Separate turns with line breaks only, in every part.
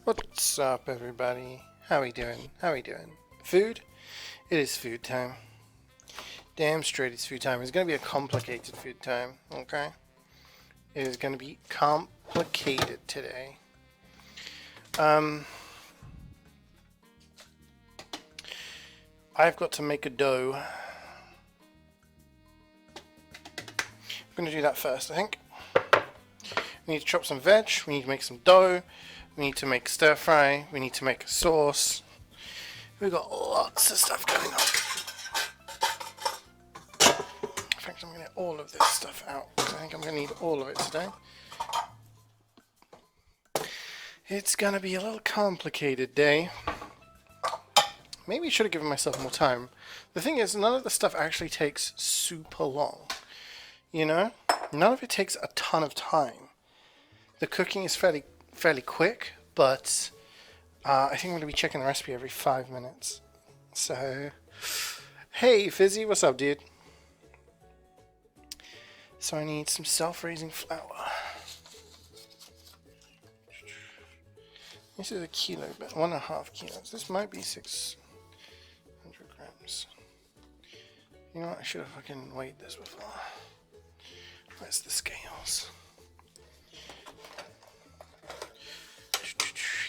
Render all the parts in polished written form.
What's up, everybody? How we doing? How we doing? Food? It is food time. Damn straight it's food time. It's going to be a complicated food time, okay? It is going to be complicated today. I've got to make a dough. I'm going to do that first, I think. We need to chop some veg, we need to make some dough, we need to make stir fry, we need to make a sauce. We've got lots of stuff going on. In fact, I'm going to get all of this stuff out. I think I'm going to need all of it today. It's going to be a little complicated day. Maybe I should have given myself more time. The thing is, none of the stuff actually takes super long. You know? None of it takes a ton of time. The cooking is fairly quick, but I think I'm going to be checking the recipe every 5 minutes. So, hey Fizzy, what's up, dude? So I need some self-raising flour. This is a kilo, but 1.5 kilos. This might be 600 grams. You know what? I should have fucking weighed this before. Where's the scales?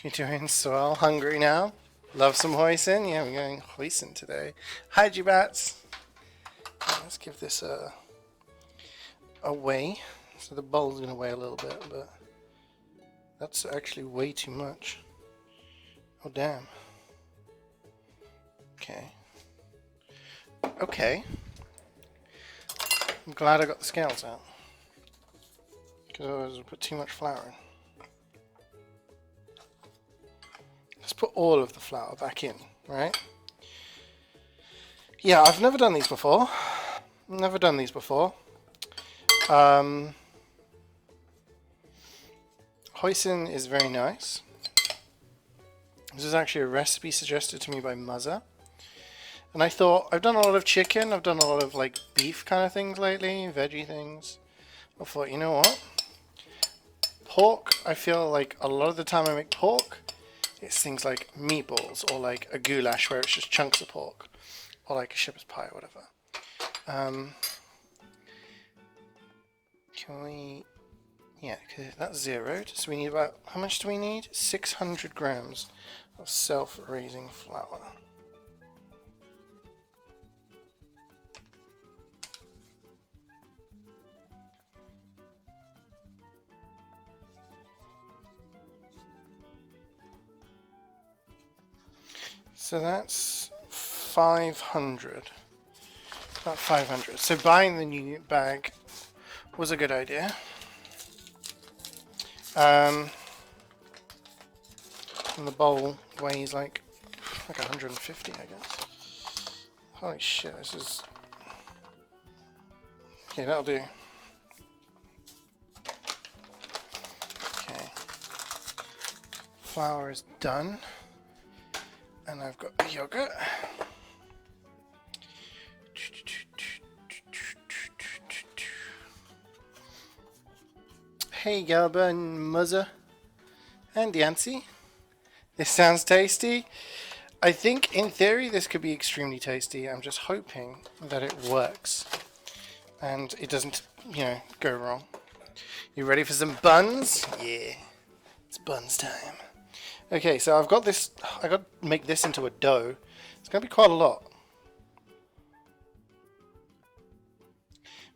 You're doing swell. Hungry now? Love some hoisin? Yeah, we're going hoisin today. Hi, G-Bats. Let's give this a weigh. So the bowl's going to weigh a little bit, but that's actually way too much. Oh, damn. Okay. Okay. I'm glad I got the scales out. Because otherwise I put too much flour in. Let's put all of the flour back in, right? Yeah, I've never done these before. Hoisin is very nice. This is actually a recipe suggested to me by Muzza. And I thought, I've done a lot of chicken, I've done a lot of like beef kind of things lately, veggie things. I thought, you know what? Pork, I feel like a lot of the time I make pork, it's things like meatballs or like a goulash where it's just chunks of pork. Or like a shepherd's pie or whatever. Can we... Yeah, because that's zeroed. So we need about... How much do we need? 600 grams of self-raising flour. So that's 500. About 500. So buying the new bag was a good idea. And the bowl weighs like 150, I guess. Holy shit, this is... Okay, that'll do. Okay. Flour is done. And I've got the yogurt. Hey Galba and Muzza and Yancy. This sounds tasty. I think in theory this could be extremely tasty. I'm just hoping that it works and it doesn't, you know, go wrong. You ready for some buns? Yeah, it's buns time. Okay, so I've got this, I got to make this into a dough. It's going to be quite a lot.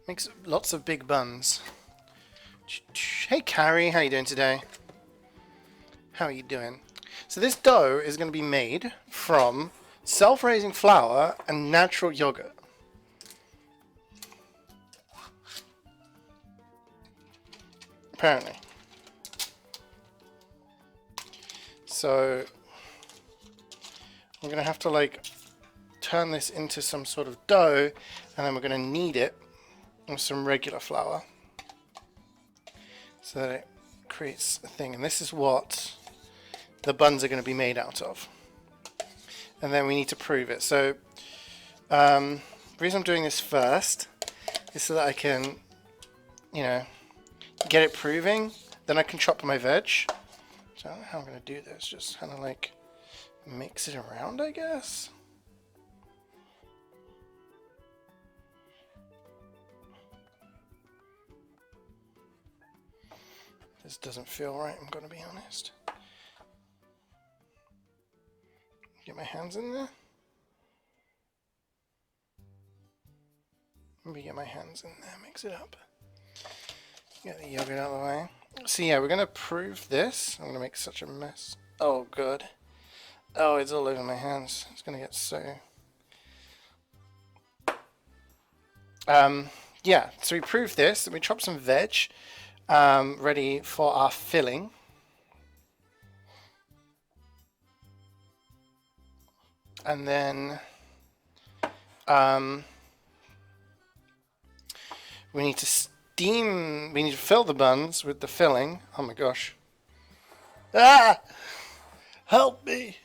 Makes lots of big buns. Hey Carrie, how you doing today? How are you doing? So this dough is going to be made from self-raising flour and natural yogurt. Apparently. So we're going to have to like turn this into some sort of dough, and then we're going to knead it with some regular flour so that it creates a thing. And this is what the buns are going to be made out of. And then we need to prove it. So the reason I'm doing this first is so that I can, you know, get it proving. Then I can chop my veg. So I don't know how I'm going to do this. Just kind of like mix it around, I guess. This doesn't feel right, I'm going to be honest. Get my hands in there. Maybe get my hands in there, mix it up. Get the yogurt out of the way. So yeah, we're going to prove this. I'm going to make such a mess. Oh, good. Oh, it's all over my hands. It's going to get so... yeah, so we proved this. We chopped some veg ready for our filling. And then we need to steam, we need to fill the buns with the filling. Oh my gosh. Ah! Help me!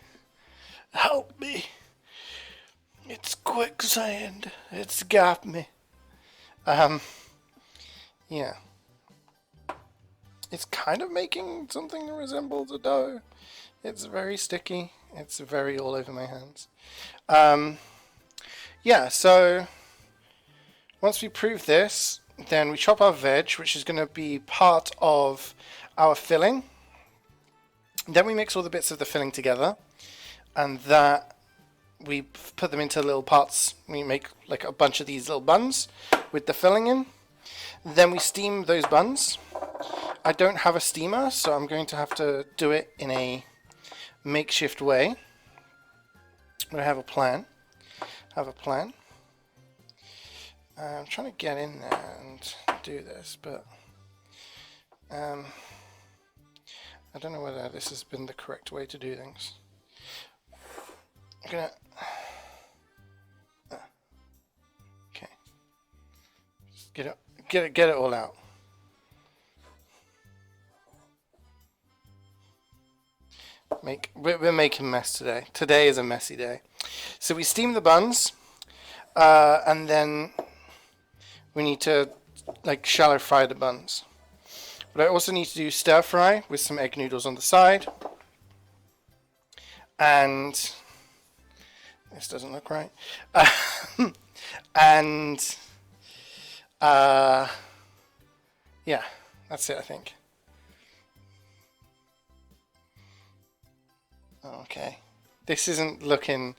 Help me! It's quicksand. It's got me. Yeah. It's kind of making something that resembles a dough. It's very sticky. It's very all over my hands. Yeah, so once we prove this, then we chop our veg, which is going to be part of our filling. Then we mix all the bits of the filling together, and that we put them into little pots. We make like a bunch of these little buns with the filling in. Then we steam those buns. I don't have a steamer, so I'm going to have to do it in a makeshift way. But I have a plan. I'm trying to get in there and do this, but I don't know whether this has been the correct way to do things. I'm gonna okay. Just get it all out. We're making a mess today. Today is a messy day. So we steam the buns, and then we need to like shallow fry the buns. But I also need to do stir fry with some egg noodles on the side. And this doesn't look right. And yeah, that's it, I think. Okay, this isn't looking...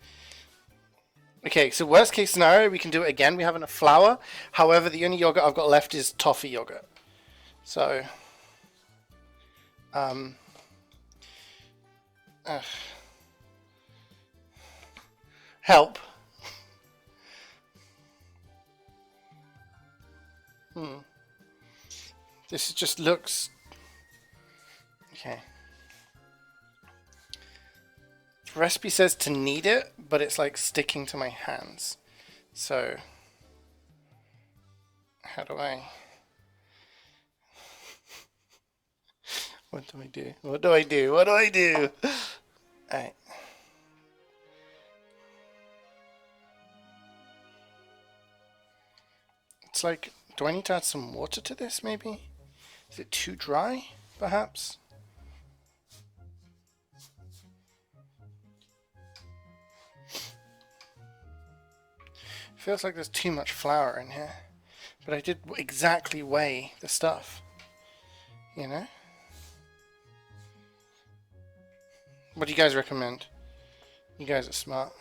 Okay, so worst case scenario, we can do it again. We have enough flour. However, the only yogurt I've got left is toffee yogurt. So, help. This just looks... Okay. The recipe says to knead it, but it's like sticking to my hands. So, how do I... What do I do? What do I do? What do I do? Alright. It's like, do I need to add some water to this maybe? Is it too dry, perhaps? Feels like there's too much flour in here. But I did exactly weigh the stuff. You know? What do you guys recommend? You guys are smart.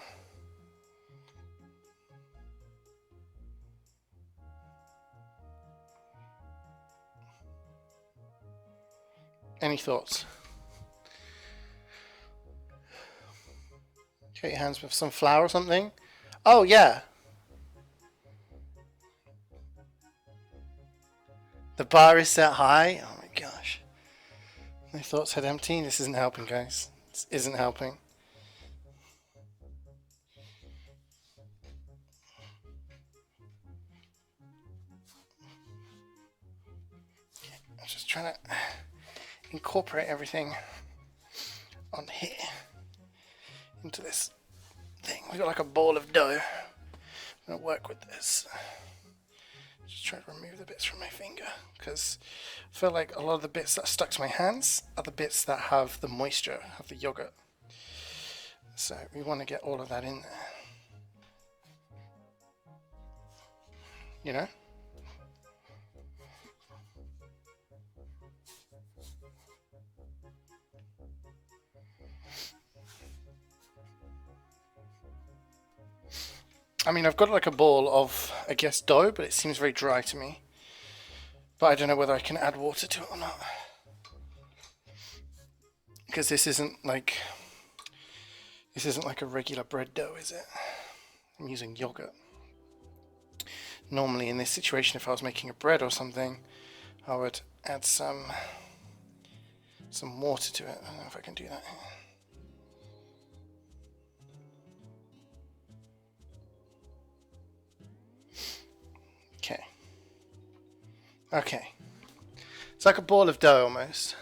Any thoughts? Get your hands with some flour or something? Oh, yeah. The bar is set high. Oh my gosh. My thoughts head empty. This isn't helping, guys. This isn't helping. Okay, I'm just trying to incorporate everything on here into this thing. We got like a ball of dough. I'm gonna work with this. Just try to remove the bits from my finger, because I feel like a lot of the bits that are stuck to my hands are the bits that have the moisture, have the yogurt. So we want to get all of that in there. You know? I mean, I've got like a ball of, I guess, dough, but it seems very dry to me. But I don't know whether I can add water to it or not. Because this isn't like a regular bread dough, is it? I'm using yogurt. Normally in this situation, if I was making a bread or something, I would add some water to it. I don't know if I can do that here. Okay. Okay. It's like a ball of dough almost.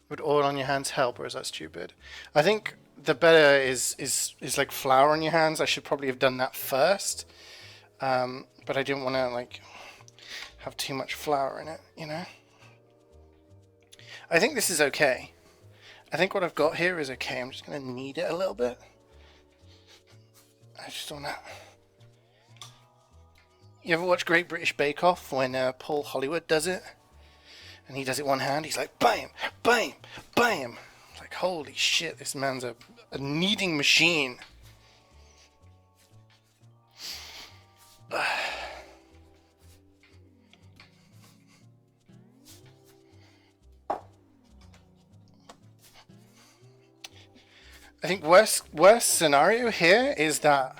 Would oil on your hands help, or is that stupid? I think the better is like flour on your hands. I should probably have done that first, but I didn't want to like have too much flour in it, you know. I think this is okay. I think what I've got here is okay. I'm just gonna knead it a little bit. I just don't know. You ever watch Great British Bake Off when Paul Hollywood does it? And he does it one hand, he's like, bam, bam, bam. It's like, holy shit, this man's a kneading machine. I think worst scenario here is that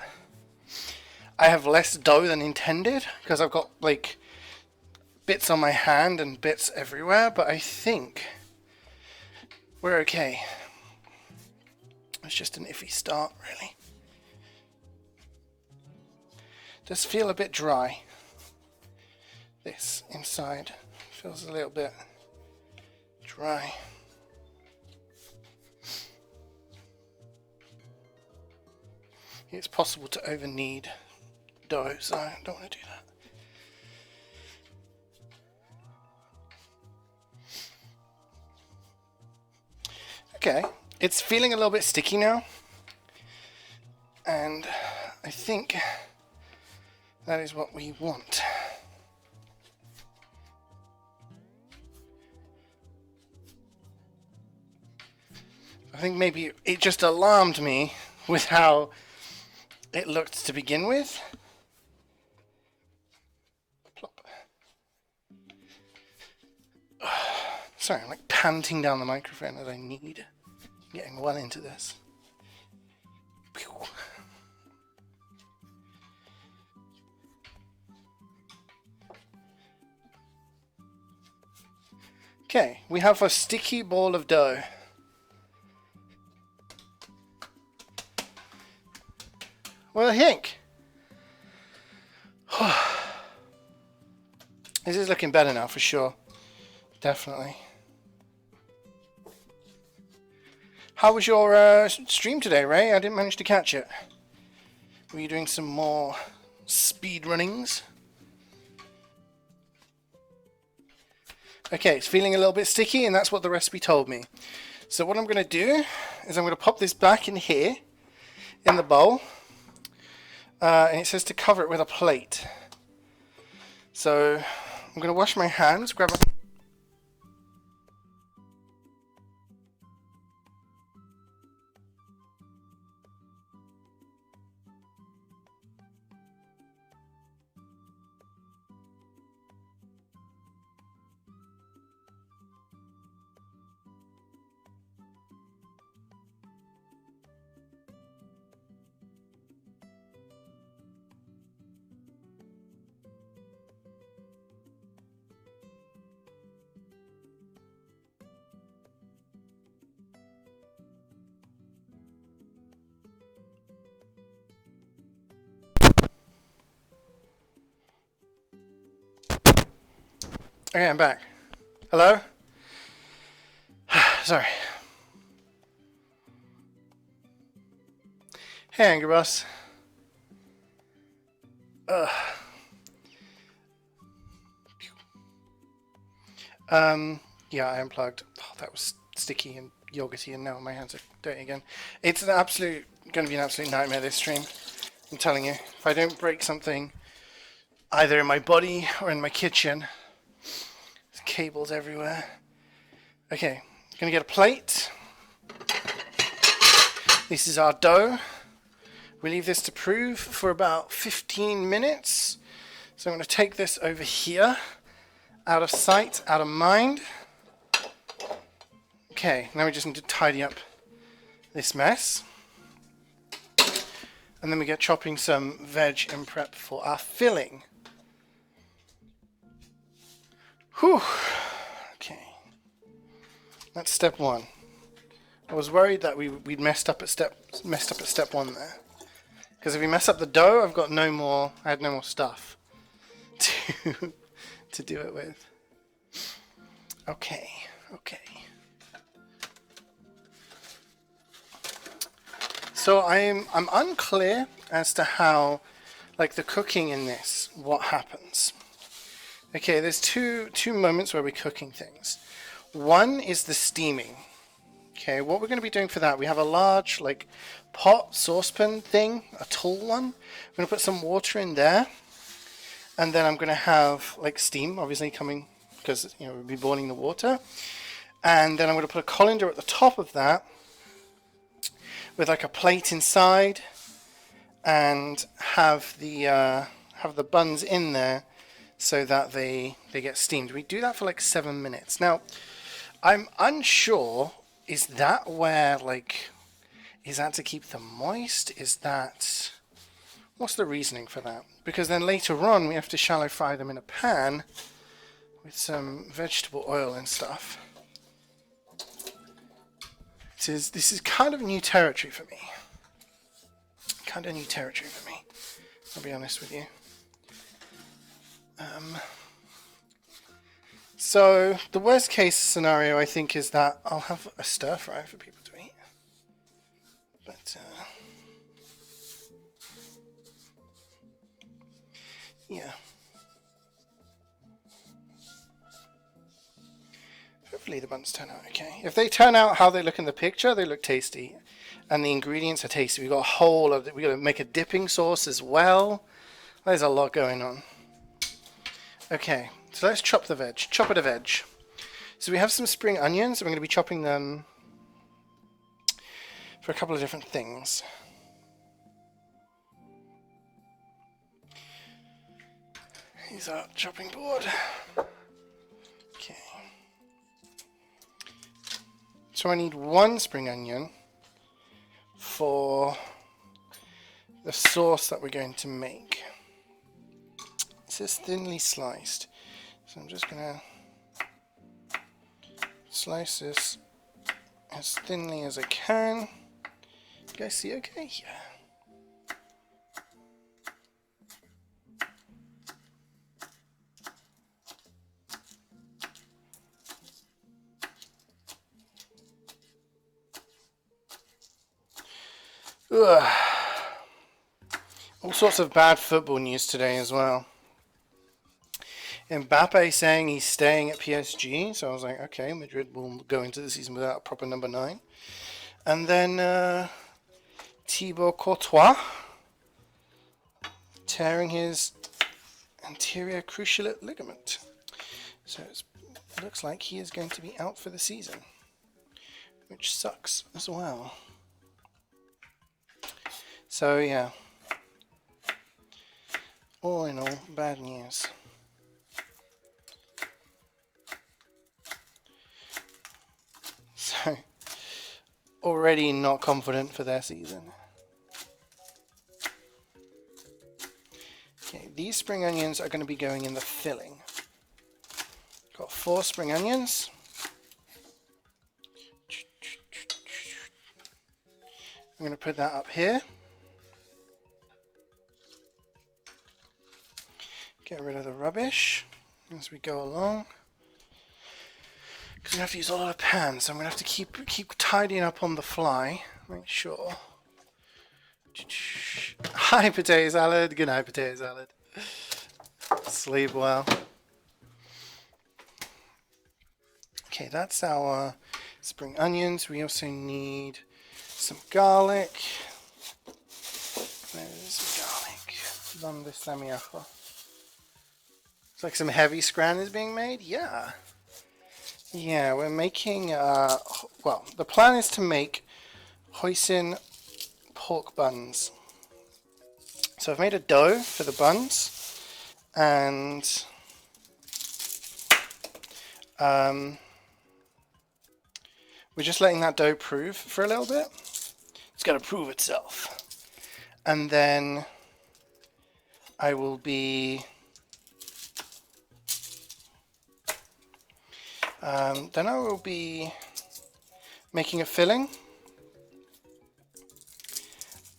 I have less dough than intended, because I've got like bits on my hand and bits everywhere, but I think we're okay. It's just an iffy start, really. Does feel a bit dry. This inside feels a little bit dry. It's possible to over knead dough, so I don't want to do that. Okay, it's feeling a little bit sticky now, and I think that is what we want. I think maybe it just alarmed me with how it looked to begin with. Plop. Sorry, I'm like panting down the microphone as I need. Getting well into this. Pew. Okay, we have a sticky ball of dough. Well, Hank. This is looking better now for sure. Definitely. How was your stream today, Ray? I didn't manage to catch it. Were you doing some more speed runnings? Okay, it's feeling a little bit sticky, and that's what the recipe told me. So what I'm going to do is I'm going to pop this back in here, in the bowl. And it says to cover it with a plate. So I'm going to wash my hands, grab a... Okay, I'm back. Hello? Sorry. Hey, Angry Boss. Yeah, I unplugged. Oh, that was sticky and yogurty, and now my hands are dirty again. It's going to be an absolute nightmare, this stream. I'm telling you. If I don't break something, either in my body or in my kitchen, there's cables everywhere. Okay, gonna get a plate. This is our dough. We leave this to prove for about 15 minutes. So I'm going to take this over here, out of sight, out of mind. Okay, now we just need to tidy up this mess. And then we get chopping some veg in prep for our filling. Whew. Okay. That's step one. I was worried that we'd messed up at step one there. Because if we mess up the dough, I had no more stuff to do it with. Okay. So I'm unclear as to how, like, the cooking in this, what happens. Okay, there's two moments where we're cooking things. One is the steaming. Okay, what we're going to be doing for that, we have a large, like, pot, saucepan thing, a tall one. I'm going to put some water in there. And then I'm going to have, like, steam, obviously, coming, because, you know, we'll be boiling the water. And then I'm going to put a colander at the top of that, with, like, a plate inside, and have the buns in there so that they get steamed. We do that for, like, 7 minutes. Now, I'm unsure, is that where, like, is that to keep them moist? What's the reasoning for that? Because then later on we have to shallow fry them in a pan with some vegetable oil and stuff. This is kind of new territory for me. I'll be honest with you. So the worst case scenario, I think, is that I'll have a stir fry for people to eat. But yeah. Hopefully the buns turn out okay. If they turn out how they look in the picture, they look tasty. And the ingredients are tasty. We got to make a dipping sauce as well. There's a lot going on. Okay, so let's chop the veg. Chop it a veg. So we have some spring onions. I'm going to be chopping them for a couple of different things. Here's our chopping board. Okay. So I need 1 spring onion for the sauce that we're going to make. It says thinly sliced. So I'm just going to slice this as thinly as I can. You guys see okay? Yeah. Ugh. All sorts of bad football news today as well. Mbappe saying he's staying at PSG, so I was like, okay, Madrid will go into the season without a proper number 9. And then Thibaut Courtois tearing his anterior cruciate ligament. So it looks like he is going to be out for the season, which sucks as well. So yeah, all in all, bad news. So, already not confident for their season. Okay, these spring onions are going to be going in the filling. Got 4 spring onions. I'm going to put that up here. Get rid of the rubbish as we go along. Because we have to use a lot of pans, so I'm going to have to keep tidying up on the fly. Make sure. Hi, potato salad. Good night, potato salad. Sleep well. Okay, that's our spring onions. We also need some garlic. There's some garlic. ¿Dónde está mi ajo? It's like some heavy scran is being made? Yeah. Yeah, we're making, well, the plan is to make Hoisin pork buns. So I've made a dough for the buns, and we're just letting that dough prove for a little bit. It's got to prove itself. And then I will be making a filling,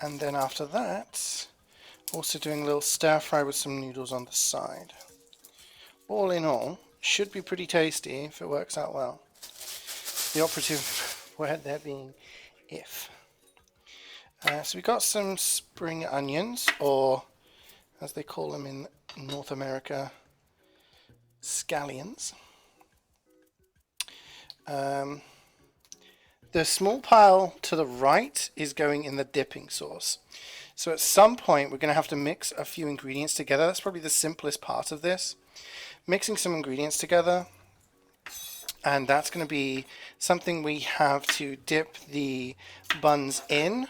and then after that also doing a little stir fry with some noodles on the side. All in all, should be pretty tasty if it works out well. The operative word there being if. So we got some spring onions, or as they call them in North America, scallions. The small pile to the right is going in the dipping sauce. So at some point we're going to have to mix a few ingredients together. That's probably the simplest part of this. Mixing some ingredients together, and that's going to be something we have to dip the buns in,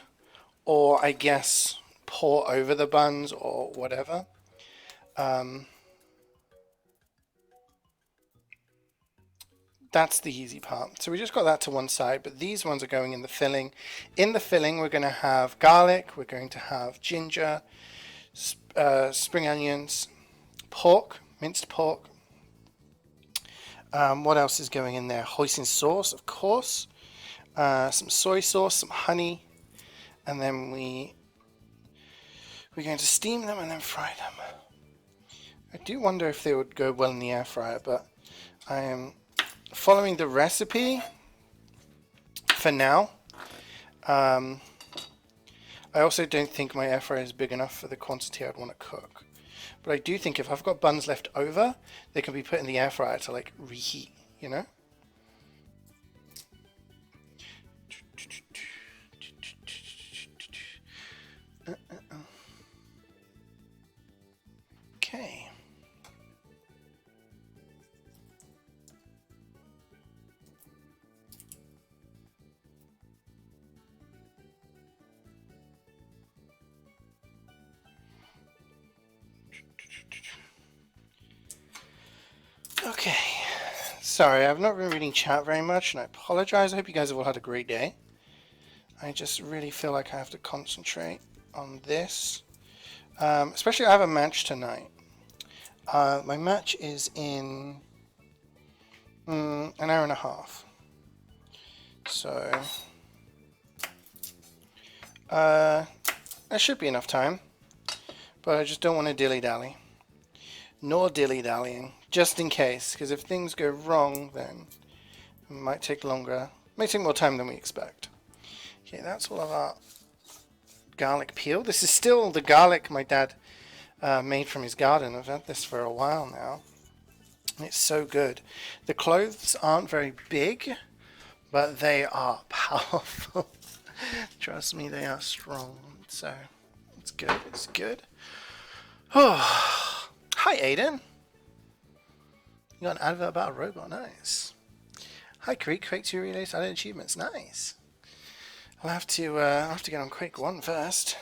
or I guess pour over the buns or whatever. That's the easy part. So we just got that to one side, but these ones are going in the filling. In the filling, we're going to have garlic, we're going to have ginger, spring onions, pork, minced pork. What else is going in there? Hoisin sauce, of course. Some soy sauce, some honey, and then we're going to steam them and then fry them. I do wonder if they would go well in the air fryer, but I am following the recipe for now. I also don't think my air fryer is big enough for the quantity I'd want to cook. But I do think if I've got buns left over, they can be put in the air fryer to like reheat, you know? Okay. Okay, sorry, I've not been reading chat very much, and I apologize. I hope you guys have all had a great day. I just really feel like I have to concentrate on this. Especially I have a match tonight. My match is in an hour and a half. So, there should be enough time. But I just don't want to dilly-dally. Nor dilly-dallying. Just in case, because if things go wrong, then it might take longer. It may take more time than we expect. Okay, that's all of our garlic peel. This is still the garlic my dad made from his garden. I've had this for a while now. It's so good. The cloves aren't very big, but they are powerful. Trust me, they are strong. So, it's good. It's good. Oh, hi, Aiden. You got an advert about a robot. Nice. Hi, Creek. Quake 2 release added achievements. Nice. I'll have to get on Quake 1 first.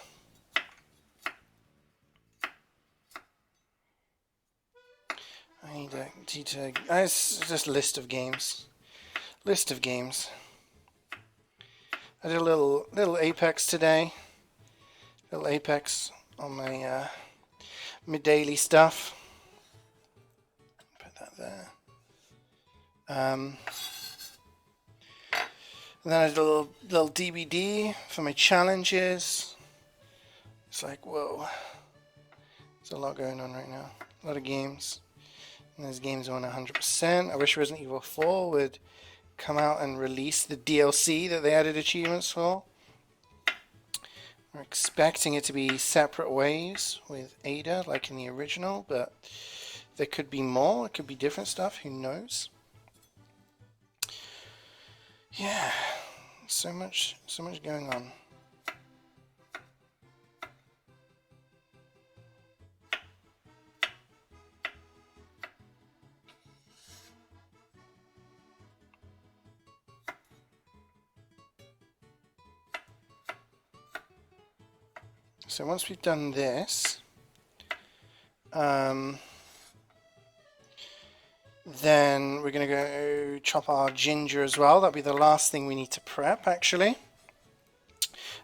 It's just a list of games. List of games. I did a little Apex today. Little Apex on my daily stuff. Put that there. And then I did a little DVD for my challenges. It's like, whoa. There's a lot going on right now. A lot of games. And there's games on 100%. I wish Resident Evil 4 would come out and release the DLC that they added achievements for. I'm expecting it to be separate ways with Ada, like in the original, but there could be more. It could be different stuff. Who knows? Yeah, so much going on. So once we've done this, then we're going to go chop our ginger as well. That'll be the last thing we need to prep, actually.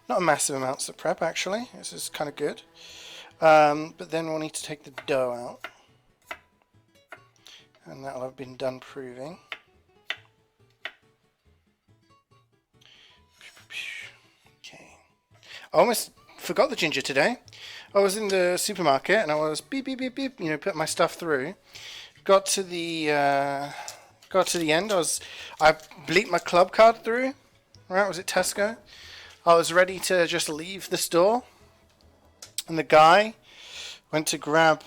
Not massive amounts to prep, actually. This is kind of good. But then we'll need to take the dough out. And that'll have been done proving. Okay. I almost forgot the ginger today. I was in the supermarket and I was beep beep beep beep, you know, put my stuff through. Got to the end. I bleeped my club card through. Right, was it Tesco? I was ready to just leave the store, and the guy went to grab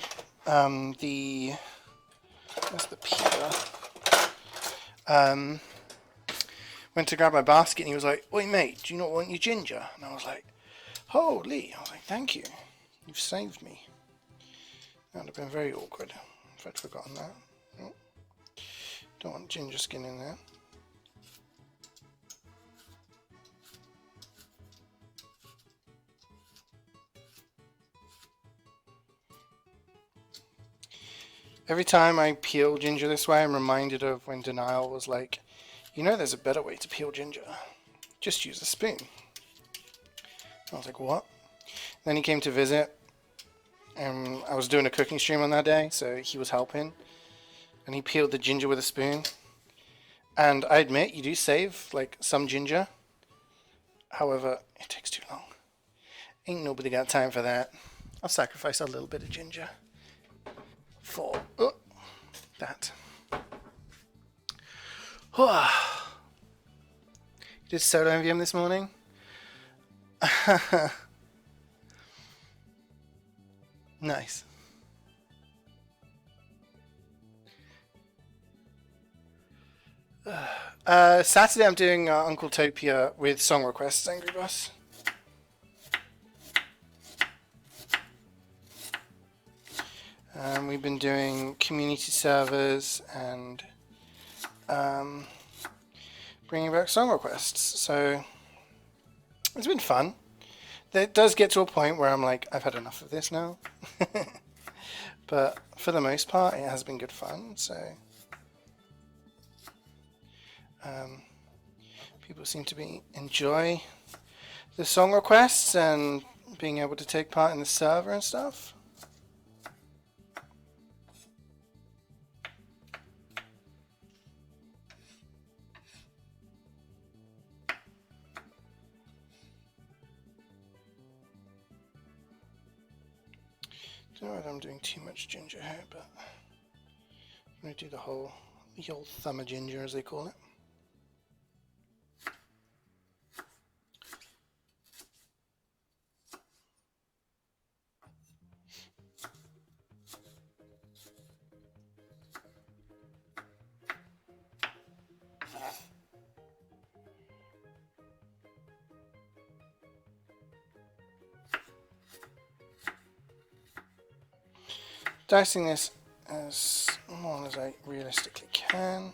where's the peeler? Went to grab my basket and he was like, "Oi mate, do you not want your ginger?" And I was like, "Holy!" I was like, "Thank you, you've saved me." That would have been very awkward if I'd forgotten that. Oh. Don't want ginger skin in there. Every time I peel ginger this way, I'm reminded of when Denial was like, "You know there's a better way to peel ginger. Just use a spoon." I was like, "What?" Then he came to visit, and I was doing a cooking stream on that day, so he was helping. And he peeled the ginger with a spoon. And I admit, you do save, like, some ginger. However, it takes too long. Ain't nobody got time for that. I'll sacrifice a little bit of ginger for that. You did solo MVM this morning? Nice. Saturday I'm doing Uncle Topia with song requests, Angry Boss. We've been doing community servers and bringing back song requests, so it's been fun. It does get to a point where I'm like, I've had enough of this now. But for the most part, it has been good fun, so people seem to enjoy the song requests and being able to take part in the server and stuff. I don't know whether I'm doing too much ginger here, but I'm going to do the old thumb of ginger, as they call it. Dicing this as small as I realistically can.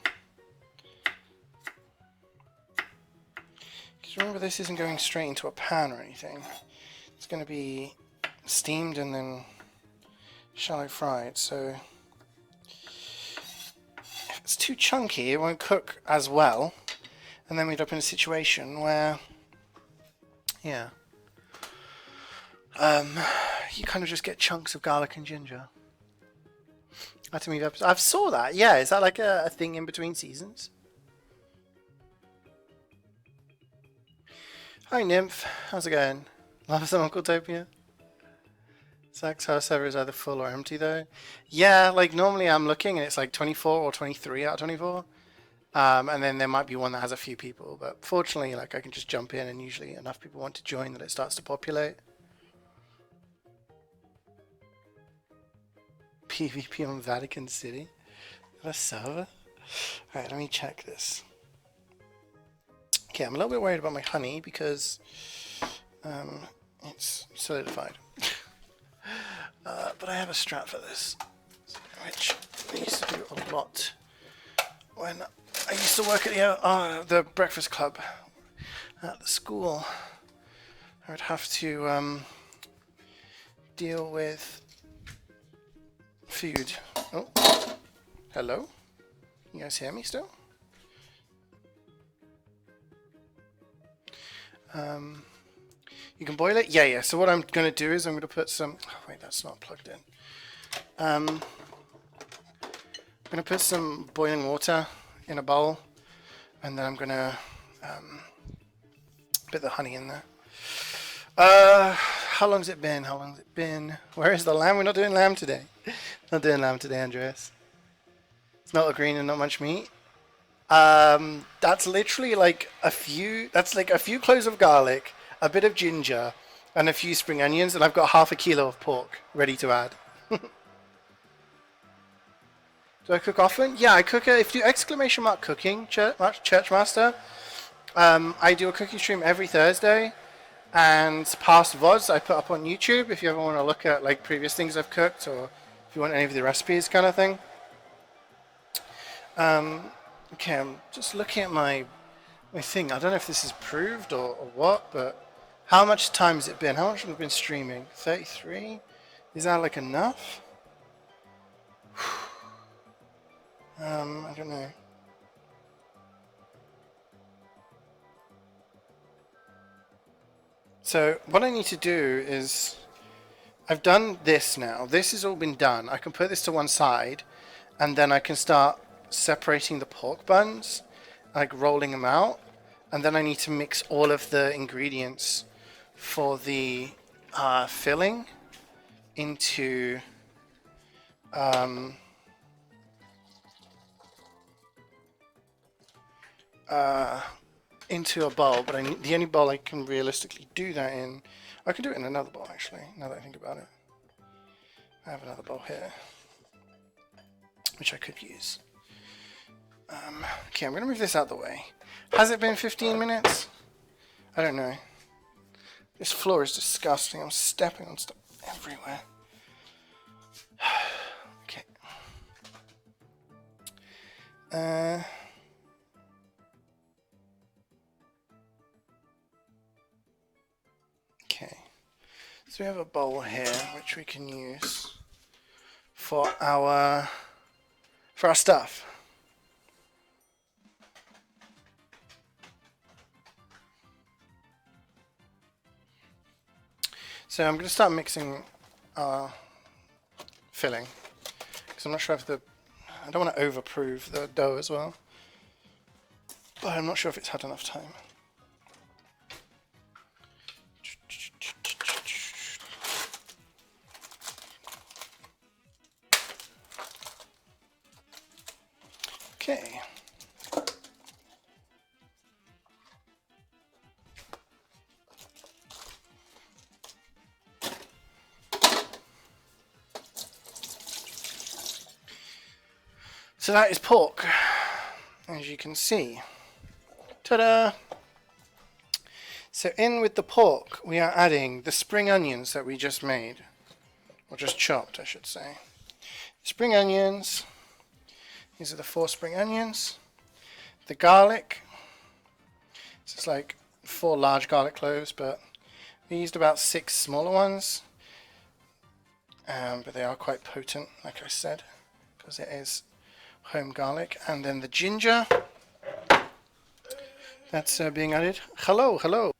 Because remember, this isn't going straight into a pan or anything. It's going to be steamed and then shallow fried, so if it's too chunky it won't cook as well, and then we'd up in a situation where, yeah, you kind of just get chunks of garlic and ginger. I've saw that. Yeah, is that like a thing in between seasons? Hi Nymph, how's it going? Love some Uncle Topia. Zach's house server is either full or empty though. Yeah, like normally I'm looking and it's like 24 or 23 out of 24. And then there might be one that has a few people, but fortunately, like I can just jump in, and usually enough people want to join that it starts to populate. PvP on Vatican City? A server? Alright, let me check this. Okay, I'm a little bit worried about my honey because it's solidified. But I have a strat for this, which I used to do a lot when I used to work at the breakfast club at the school. I would have to deal with food. Oh, hello? You guys hear me still? You can boil it? Yeah. So what I'm going to do is I'm going to put some... Oh, wait, that's not plugged in. I'm going to put some boiling water in a bowl, and then I'm going to put the honey in there. How long's it been? Where is the lamb? We're not doing lamb today. Not doing lamb today, Andreas. It's not a green and not much meat. That's literally like a few cloves of garlic, a bit of ginger, and a few spring onions, and I've got half a kilo of pork ready to add. Do I cook often? Yeah, I cook it. If you exclamation mark cooking, church master, I do a cooking stream every Thursday, and past VODs I put up on YouTube if you ever want to look at like previous things I've cooked, or if you want any of the recipes kind of thing. Okay, I'm just looking at my thing. I don't know if this is proved or what, but how much time has it been? How much have we been streaming? 33? Is that like enough? I don't know. So what I need to do is, I've done this now. This has all been done. I can put this to one side, and then I can start separating the pork buns, like rolling them out, and then I need to mix all of the ingredients for the filling into into a bowl. But the only bowl I can realistically do that in, I can do it in another bowl actually, now that I think about it. I have another bowl here which I could use. Okay, I'm going to move this out of the way. Has it been 15 minutes? I don't know. This floor is disgusting. I'm stepping on stuff everywhere. Okay. Okay. So we have a bowl here which we can use for our stuff. So I'm going to start mixing our filling, because I'm not sure if I don't want to overprove the dough as well, but I'm not sure if it's had enough time. Okay. So that is pork, as you can see. Ta-da! So in with the pork, we are adding the spring onions that we just made, or just chopped, I should say. Spring onions. These are the 4 spring onions. The garlic. This is like 4 large garlic cloves, but we used about 6 smaller ones. But they are quite potent, like I said, because it is home garlic. And then the ginger. That's being added. Hello, hello.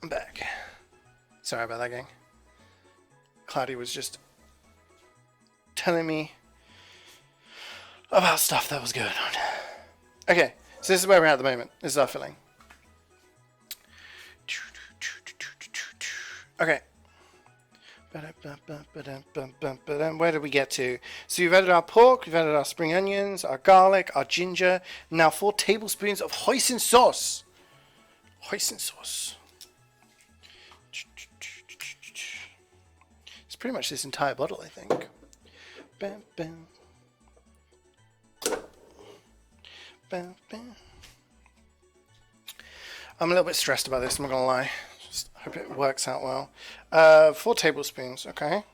I'm back. Sorry about that, gang. Claudia was just telling me about stuff that was going on. Okay, so this is where we're at the moment. This is our filling. Okay. Where did we get to? So we've added our pork, we've added our spring onions, our garlic, our ginger. Now 4 tablespoons of hoisin sauce. Hoisin sauce. It's pretty much this entire bottle, I think. Bam, bam. Bam, bam. I'm a little bit stressed about this, I'm not gonna lie. Just hope it works out well. 4 tablespoons, okay.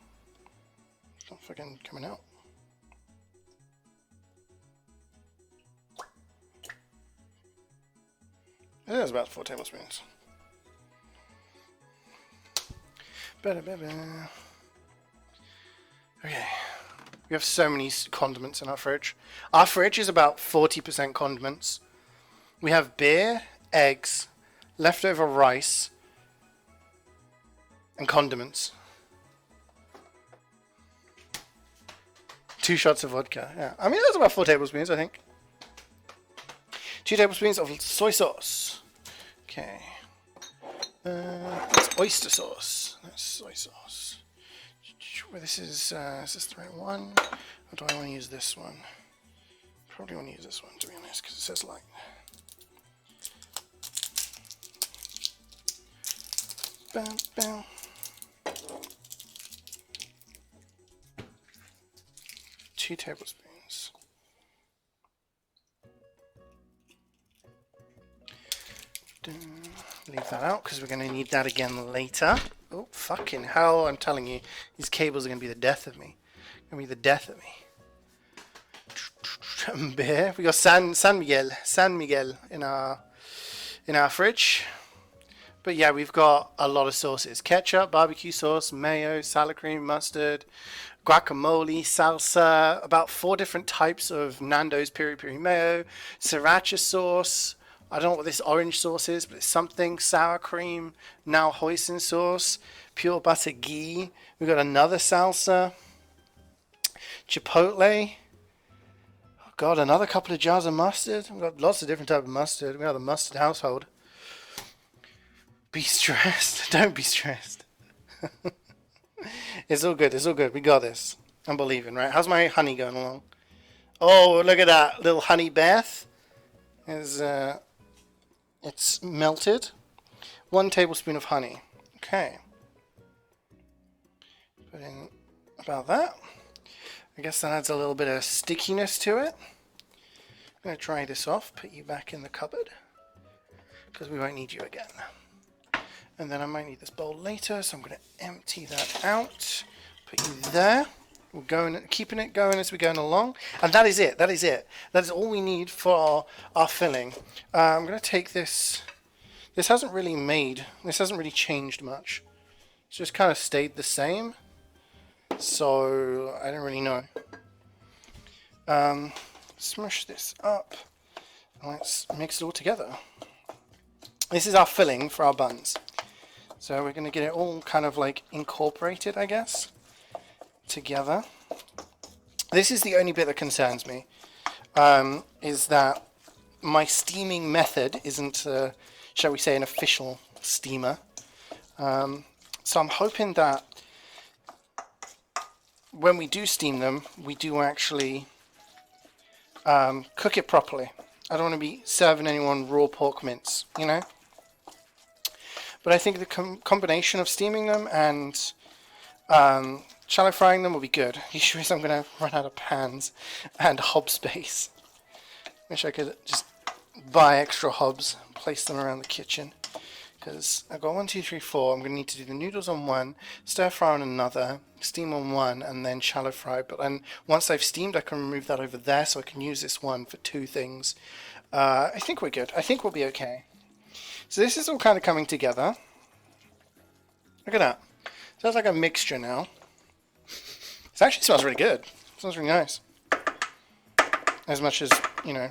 It's not fucking coming out. It is about 4 tablespoons. Okay. We have so many condiments in our fridge. Our fridge is about 40% condiments. We have beer, eggs, leftover rice, and condiments. 2 shots of vodka. Yeah, I mean that's about 4 tablespoons, I think. 2 tablespoons of soy sauce. Okay. It's oyster sauce. That's soy sauce. Well, this is this the right one? Or do I want to use this one? Probably want to use this one, to be honest, because it says light. Bam, bam. Two tablespoons. Leave that out because we're going to need that again later. Oh, fucking hell, I'm telling you, these cables are going to be the death of me. Going to be the death of me. Beer. We got San Miguel in our fridge. But yeah, we've got a lot of sauces. Ketchup, barbecue sauce, mayo, salad cream, mustard, guacamole, salsa, about 4 different types of Nando's piri piri mayo, sriracha sauce. I don't know what this orange sauce is, but it's something. Sour cream, now hoisin sauce, pure butter ghee. We've got another salsa, chipotle. Oh God, another couple of jars of mustard. We've got lots of different types of mustard. We are the mustard household. Be stressed. Don't be stressed. It's all good. It's all good. We got this. I'm believing, right? How's my honey going along? Oh, look at that little honey bath. It's melted. 1 tablespoon of honey. Okay. Put in about that. I guess that adds a little bit of stickiness to it. I'm going to dry this off, put you back in the cupboard, because we won't need you again. And then I might need this bowl later, so I'm going to empty that out. Put you there. We're going, keeping it going as we're going along. And that is it. That is it. That is all we need for our filling. I'm going to take this. This hasn't really changed much. It's just kind of stayed the same. So I don't really know. Smush this up. Let's mix it all together. This is our filling for our buns. So we're going to get it all kind of like incorporated, I guess, together. This is the only bit that concerns me, is that my steaming method isn't, shall we say, an official steamer. So I'm hoping that when we do steam them, we do actually cook it properly. I don't want to be serving anyone raw pork mince, you know? But I think the combination of steaming them and shallow frying them will be good. The issue is I'm going to run out of pans and hob space. Wish I could just buy extra hobs and place them around the kitchen. Because I've got 1, 2, 3, 4. I'm going to need to do the noodles on one, stir fry on another, steam on one, and then shallow fry. But then once I've steamed, I can remove that over there so I can use this one for 2 things. I think we're good. I think we'll be okay. So this is all kind of coming together. Look at that. Sounds like a mixture now. It actually smells really good. It smells really nice. As much as, you know,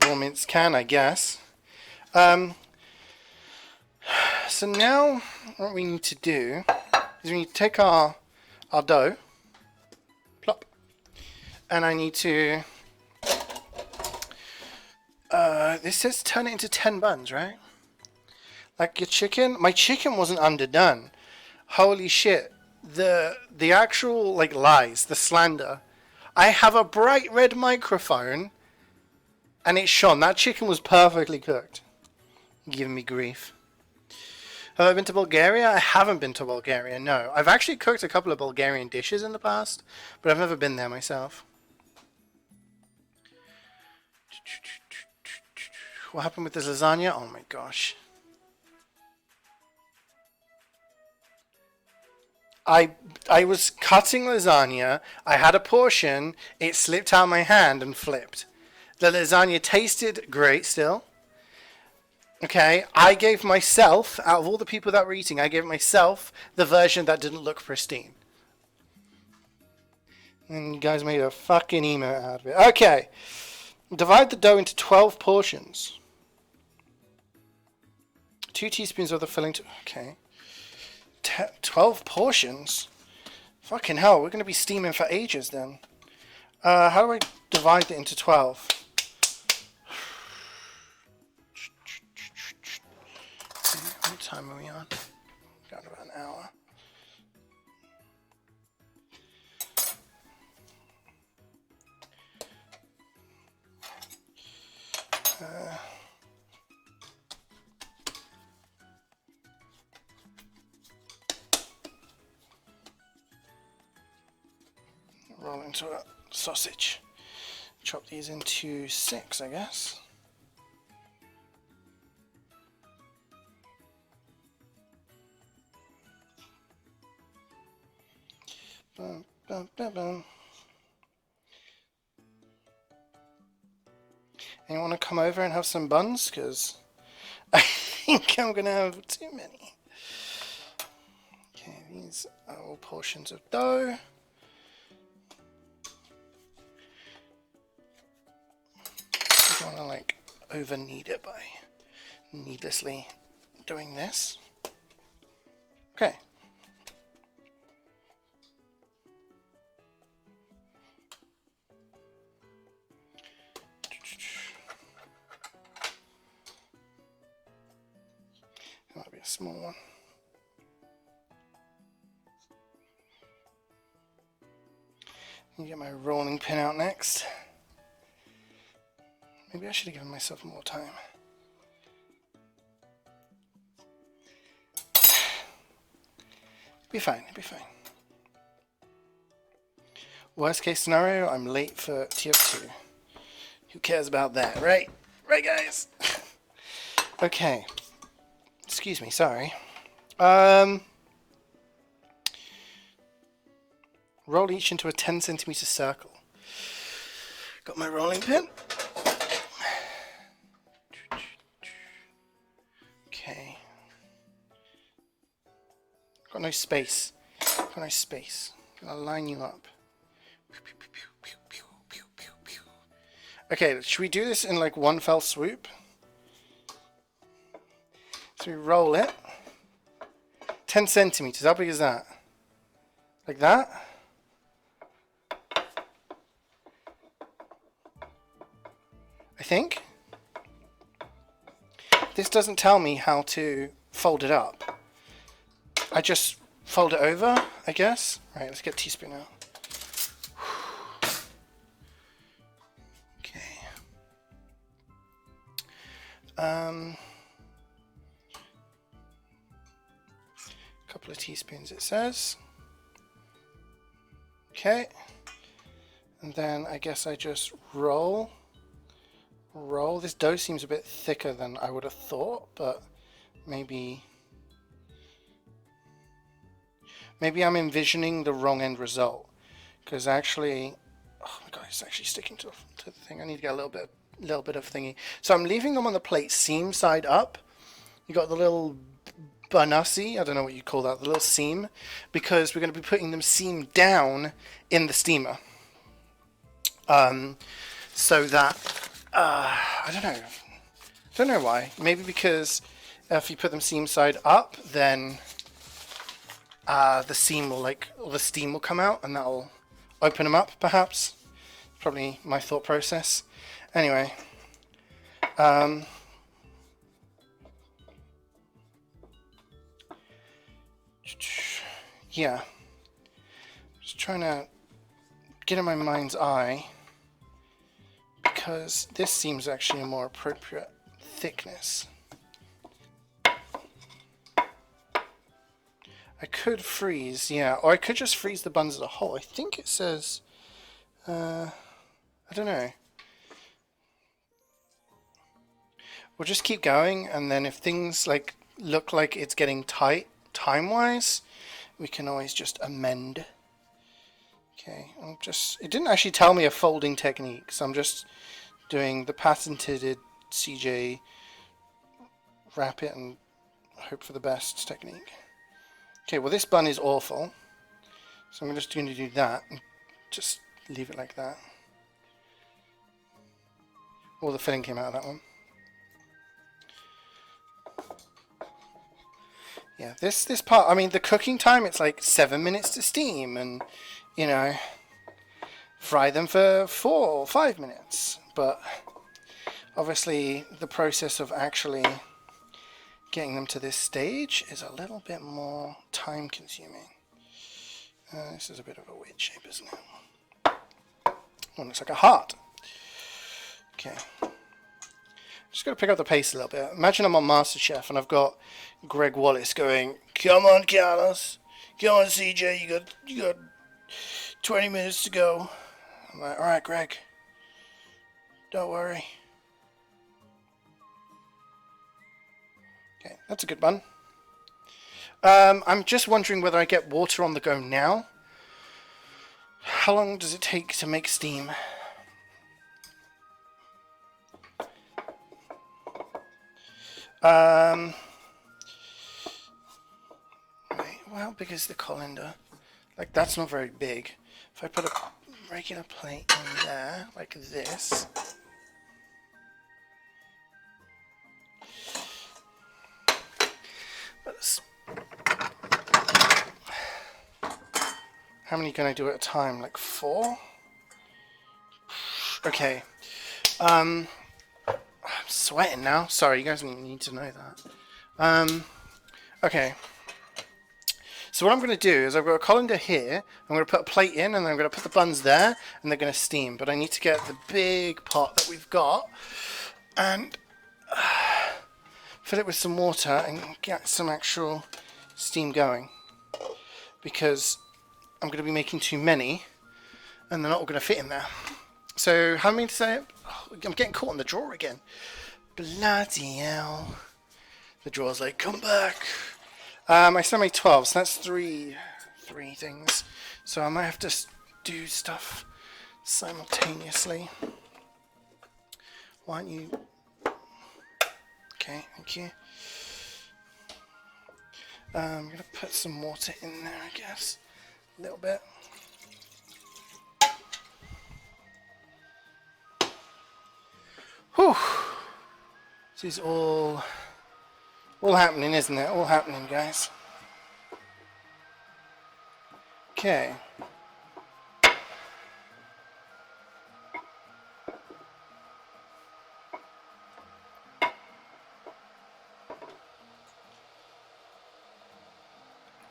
raw mince can, I guess. so now what we need to do is we need to take our dough, plop, and I need to, this says turn it into 10 buns, right? Like your chicken, my chicken wasn't underdone. Holy shit. The actual, like, lies, the slander. I have a bright red microphone, and it shone. That chicken was perfectly cooked. Giving me grief. Have I been to Bulgaria? I haven't been to Bulgaria, no. I've actually cooked a couple of Bulgarian dishes in the past, but I've never been there myself. What happened with this lasagna? Oh my gosh. I was cutting lasagna, I had a portion, it slipped out of my hand and flipped. The lasagna tasted great still. Okay, I gave myself, out of all the people that were eating, I gave myself the version that didn't look pristine. And you guys made a fucking emote out of it. Okay, divide the dough into 12 portions. 2 teaspoons of the filling. Okay. 12 portions? Fucking hell, we're going to be steaming for ages then. How do I divide it into 12? What time are we on? Got about an hour. Roll into a sausage. Chop these into 6, I guess. Bum, bum, bum, bum. Anyone want to come over and have some buns? Because I think I'm going to have too many. Okay, these are all portions of dough. I don't want to like over knead it by needlessly doing this. Okay. That might be a small one. Let me get my rolling pin out next. Maybe I should have given myself more time. Be fine, be fine. Worst case scenario, I'm late for TF2. Who cares about that, right? Right, guys? Okay. Excuse me, sorry. Roll each into a 10 centimeter circle. Got my rolling pin. Okay. Got no space. Got no space. Gonna line you up. Okay, should we do this in like one fell swoop? So we roll it. 10 centimeters. How big is that? Like that? I think. This doesn't tell me how to fold it up. I just fold it over, I guess. Right, let's get a teaspoon out. Okay. Couple of teaspoons it says. Okay. And then I guess I just roll. This dough seems a bit thicker than I would have thought, but maybe I'm envisioning the wrong end result, because actually, oh my god, it's actually sticking to the thing. I need to get a little bit of thingy. So I'm leaving them on the plate seam side up. You got the little banussi, I don't know what you call that, the little seam, because we're going to be putting them seam down in the steamer. So that I don't know why. Maybe because If you put them seam side up, then the seam will or the steam will come out, and that'll open them up. Perhaps, probably my thought process. Anyway, yeah, just trying to get in my mind's eye, because this seems actually a more appropriate thickness. I could freeze, yeah, or I could just freeze the buns as a whole. I think it says, I don't know. We'll just keep going, and then if things look like it's getting tight time-wise, we can always just amend. Okay, it didn't actually tell me a folding technique, so I'm just doing the patented CeeJaey wrap it and hope for the best technique. Okay, well this bun is awful, so I'm just going to do that and just leave it like that. All the filling came out of that one. Yeah, this part, I mean, the cooking time, it's like 7 minutes to steam, and, you know, fry them for 4 or 5 minutes. But obviously the process of actually getting them to this stage is a little bit more time consuming. This is a bit of a weird shape, isn't it? One looks like a heart. Okay. Just got to pick up the pace a little bit. Imagine I'm on MasterChef and I've got Greg Wallace going, "Come on, Carlos. Come on, CeeJaey. You got 20 minutes to go." I'm like, "All right, Greg. Don't worry." Okay, that's a good bun. I'm just wondering whether I get water on the go now. How long does it take to make steam? Wait, well, how big is the colander? Like, that's not very big. If I put a regular plate in there, like this. How many can I do at a time? Like 4? Okay. I'm sweating now. Sorry, you guys need to know that. Okay. So what I'm going to do is I've got a colander here. I'm going to put a plate in, and then I'm going to put the buns there, and they're going to steam. But I need to get the big pot that we've got and fill it with some water and get some actual steam going, because I'm going to be making too many, and they're not all going to fit in there. So, how many to say it? Oh, I'm getting caught in the drawer again. Bloody hell. The drawer's like, come back. I still made 12, so that's three things. So I might have to do stuff simultaneously. Why don't you... Okay, thank you. I'm going to put some water in there, I guess. A little bit. Whew. This is all happening, isn't it? All happening, guys. Okay.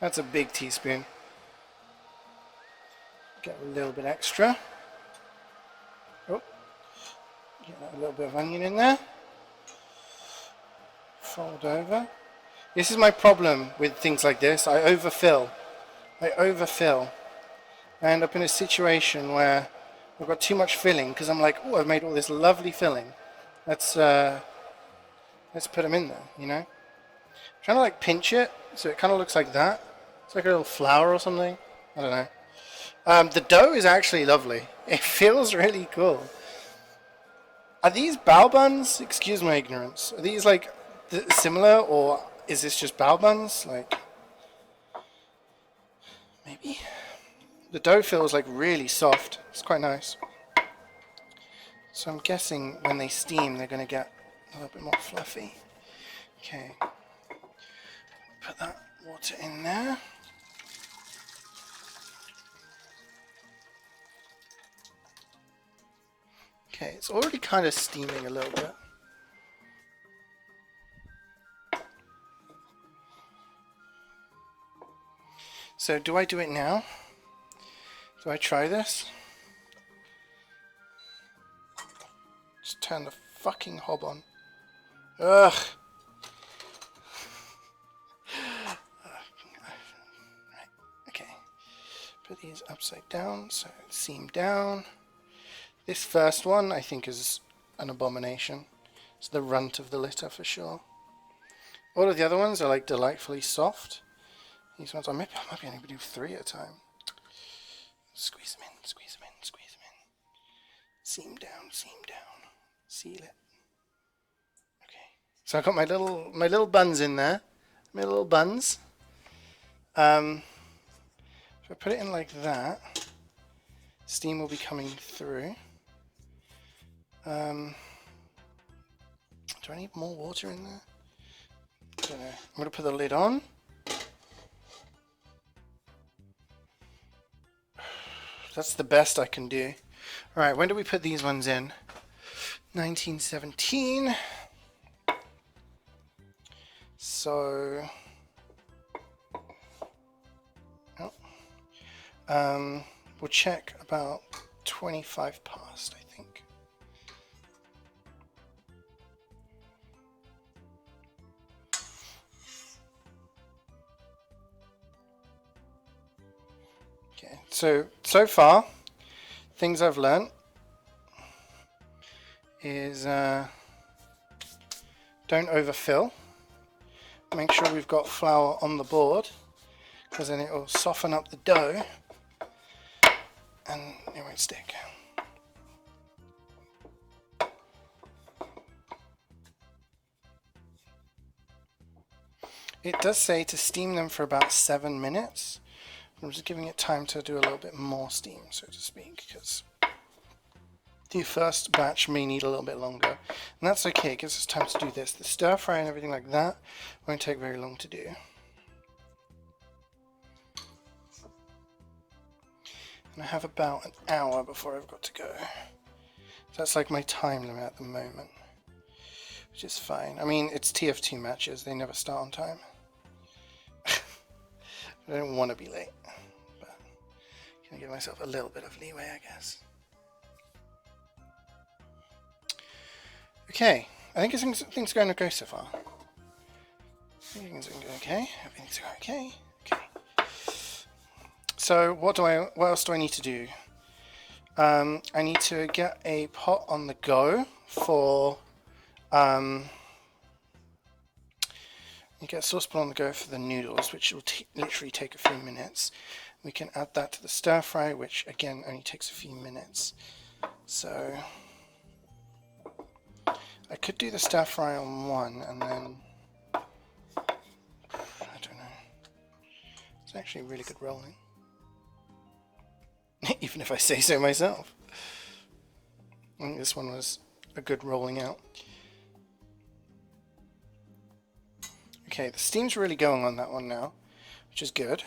That's a big teaspoon. Get a little bit extra. Oh. Get a little bit of onion in there. Fold over. This is my problem with things like this. I overfill. I end up in a situation where I've got too much filling, because I'm like, oh, I've made all this lovely filling. Let's put them in there, you know? I'm trying to like pinch it so it kind of looks like that. It's like a little flower or something. I don't know. The dough is actually lovely. It feels really cool. Are these bao buns? Excuse my ignorance. Are these like similar, or is this just bao buns? Like, maybe. The dough feels like really soft. It's quite nice. So I'm guessing when they steam, they're going to get a little bit more fluffy. Okay. Put that water in there. Okay, it's already kind of steaming a little bit. So do I do it now? Do I try this? Just turn the fucking hob on. Ugh. Right, okay. Put these upside down so it's seam down. This first one I think is an abomination. It's the runt of the litter for sure. All of the other ones are like delightfully soft. These ones, I might be able to do 3 at a time. Squeeze them in, squeeze them in, squeeze them in. Seam down, seal it. Okay. So I've got my little buns in there. My little buns. If I put it in like that, steam will be coming through. Do I need more water in there? I don't know. I'm going to put the lid on. That's the best I can do. Alright, when do we put these ones in? 1917. So... oh. We'll check about 25 past, I think. Okay, so far, things I've learnt is don't overfill. Make sure we've got flour on the board, because then it will soften up the dough and it won't stick. It does say to steam them for about 7 minutes. I'm just giving it time to do a little bit more steam, so to speak, because the first batch may need a little bit longer. And that's okay, it gives us time to do this. The stir fry and everything like that won't take very long to do. And I have about an hour before I've got to go. So that's like my time limit at the moment, which is fine. I mean, it's TF2 matches, they never start on time. I don't want to be late, but I'm going to give myself a little bit of leeway, I guess. Okay, I think things are going okay so far. Things are going okay. Everything's going okay. Okay. So what else do I need to do? I need to get a pot on the go for you get a saucepan on the go for the noodles, which will literally take a few minutes. We can add that to the stir fry, which again only takes a few minutes. So I could do the stir fry on one and then I don't know. It's actually really good rolling. Even if I say so myself. I think this one was a good rolling out. Okay, the steam's really going on that one now, which is good.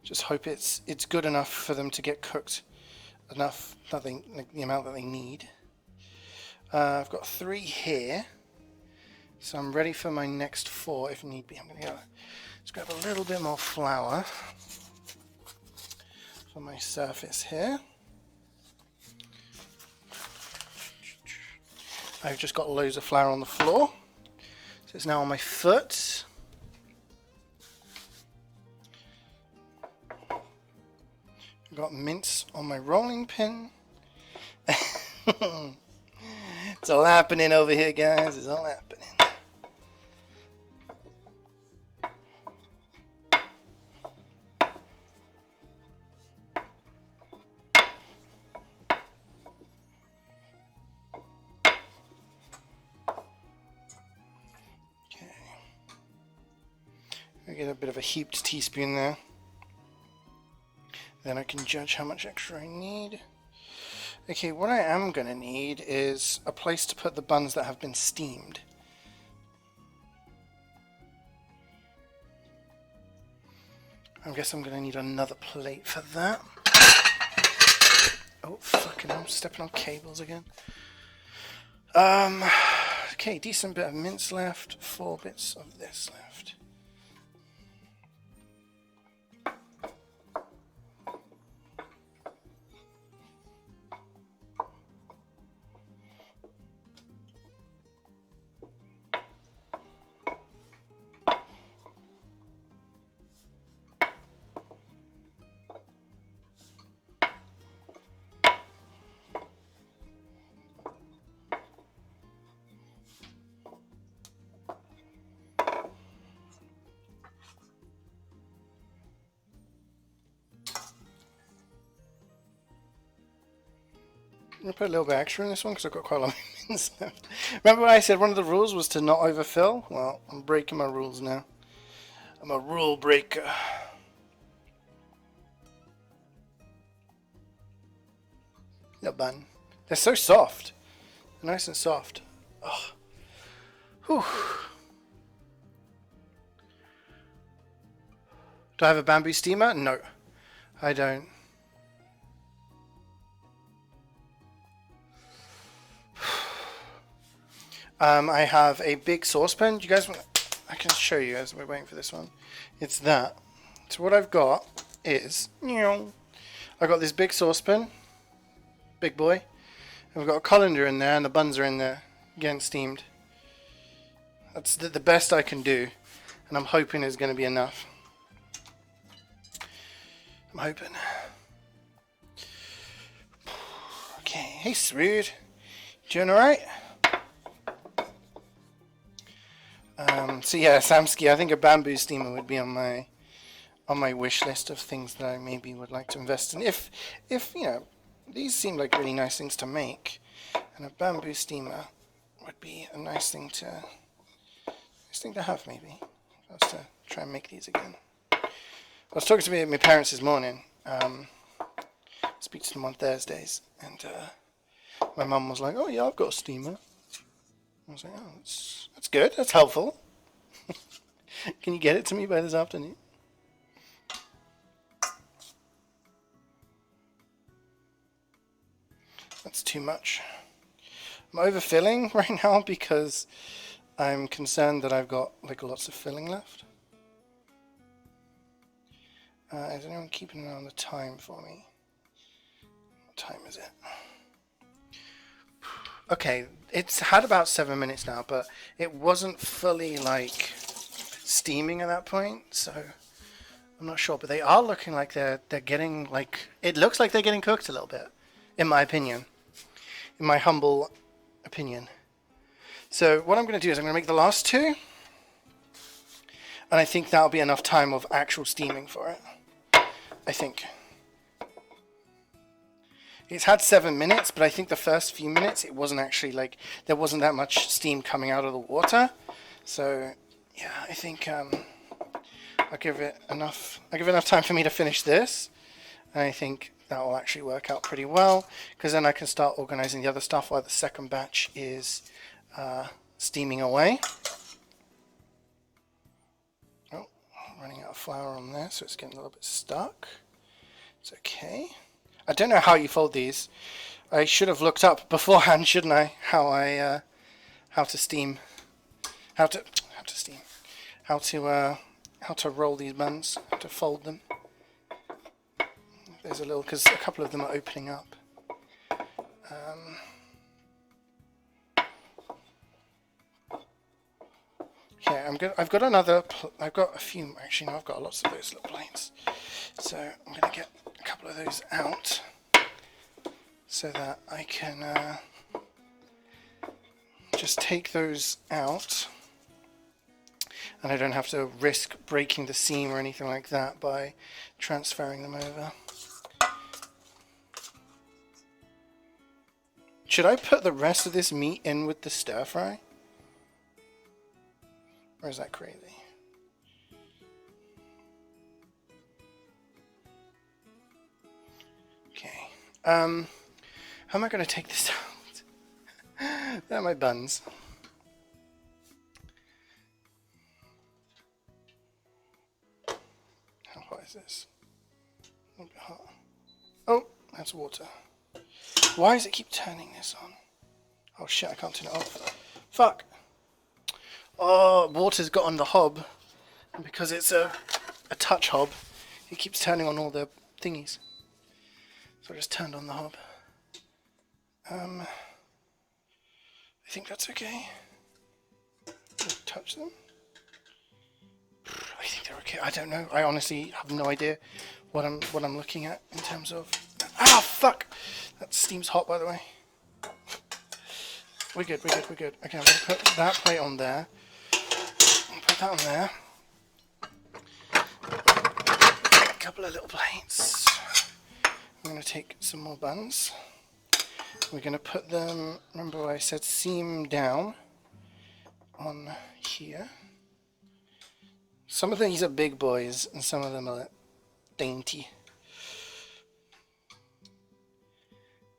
Just hope it's good enough for them to get cooked enough, like the amount that they need. I've got 3 here, so I'm ready for my next 4 if need be. I'm going to let's grab a little bit more flour for my surface here. I've just got loads of flour on the floor. So it's now on my foot. I've got mince on my rolling pin. It's all happening over here, guys. It's all happening. Get a bit of a heaped teaspoon there. Then I can judge how much extra I need. Okay, what I am going to need is a place to put the buns that have been steamed. I guess I'm going to need another plate for that. Oh, fucking hell, I'm stepping on cables again. Okay, decent bit of mince left. 4 bits of this left. I'm going to put a little bit extra in this one because I've got quite a lot of mince left. Remember when I said one of the rules was to not overfill? Well, I'm breaking my rules now. I'm a rule breaker. The bun. They're so soft. They're nice and soft. Oh. Whew. Do I have a bamboo steamer? No, I don't. I have a big saucepan. Do you guys want? I can show you as we're waiting for this one. It's that. So what I've got is, I've got this big saucepan, big boy, and we've got a colander in there, and the buns are in there, getting steamed. That's the best I can do, and I'm hoping is going to be enough. I'm hoping. Okay, hey Srood, doing all right? So yeah, Samsky, I think a bamboo steamer would be on my wish list of things that I maybe would like to invest in. If these seem like really nice things to make, and a bamboo steamer would be a nice thing to have maybe. I was to try and make these again. I was talking to my parents this morning. I speak to them on Thursdays, and my mum was like, "Oh yeah, I've got a steamer." I was like, "Oh, that's good. That's helpful. Can you get it to me by this afternoon?" That's too much. I'm overfilling right now because I'm concerned that I've got like lots of filling left. Is anyone keeping an eye on the time for me? What time is it? Okay, it's had about 7 minutes now, but it wasn't fully like steaming at that point, so I'm not sure. But they are looking like they're getting like, it looks like they're getting cooked a little bit, in my opinion, in my humble opinion. So what I'm going to do is I'm going to make the last two, and I think that'll be enough time of actual steaming for it. I think. It's had 7 minutes, but I think the first few minutes it wasn't actually like, there wasn't that much steam coming out of the water. So yeah, I think I'll give it enough time for me to finish this, and I think that will actually work out pretty well, because then I can start organizing the other stuff while the second batch is steaming away. Oh, I'm running out of flour on there, so it's getting a little bit stuck. It's okay. I don't know how you fold these. I should have looked up beforehand, shouldn't I? How to steam, how to roll these buns, how to fold them. There's a little, because a couple of them are opening up. Okay, I've got a few. Actually, no, I've got lots of those little plates. So I'm going to get a couple of those out so that I can just take those out, and I don't have to risk breaking the seam or anything like that by transferring them over. Should I put the rest of this meat in with the stir fry? Or is that crazy? Okay. How am I going to take this out? They're my buns. How hot is this? A little bit hot. Oh, that's water. Why does it keep turning this on? Oh shit, I can't turn it off. Fuck. Oh, water's got on the hob. And because it's a touch hob, it keeps turning on all the thingies. So I just turned on the hob. I think that's okay. Touch them. I think they're okay. I don't know. I honestly have no idea what I'm looking at in terms of. Ah, fuck! That steam's hot, by the way. We're good. Okay, I'm gonna put that plate on there. Put that on there. A couple of little plates. I'm gonna take some more buns. We're gonna put them. Remember what I said? Seam down on here. Some of these are big boys, and some of them are dainty.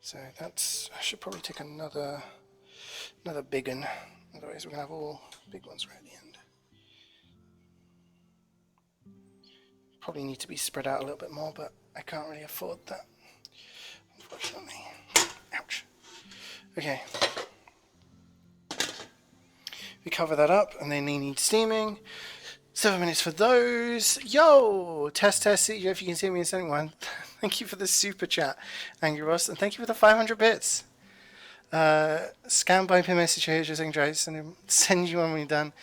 So that's. I should probably take another big one. Otherwise, we're gonna have all big ones right at the end. Probably need to be spread out a little bit more, but I can't really afford that, unfortunately. Ouch. Okay. We cover that up, and then they need steaming. 7 minutes for those. Yo! Test, CeeJaey, if you can see me in anyone. Thank you for the super chat, Angry Ross, and thank you for the 500 bits. Scan by pin message here, just saying, and send you one when you're done.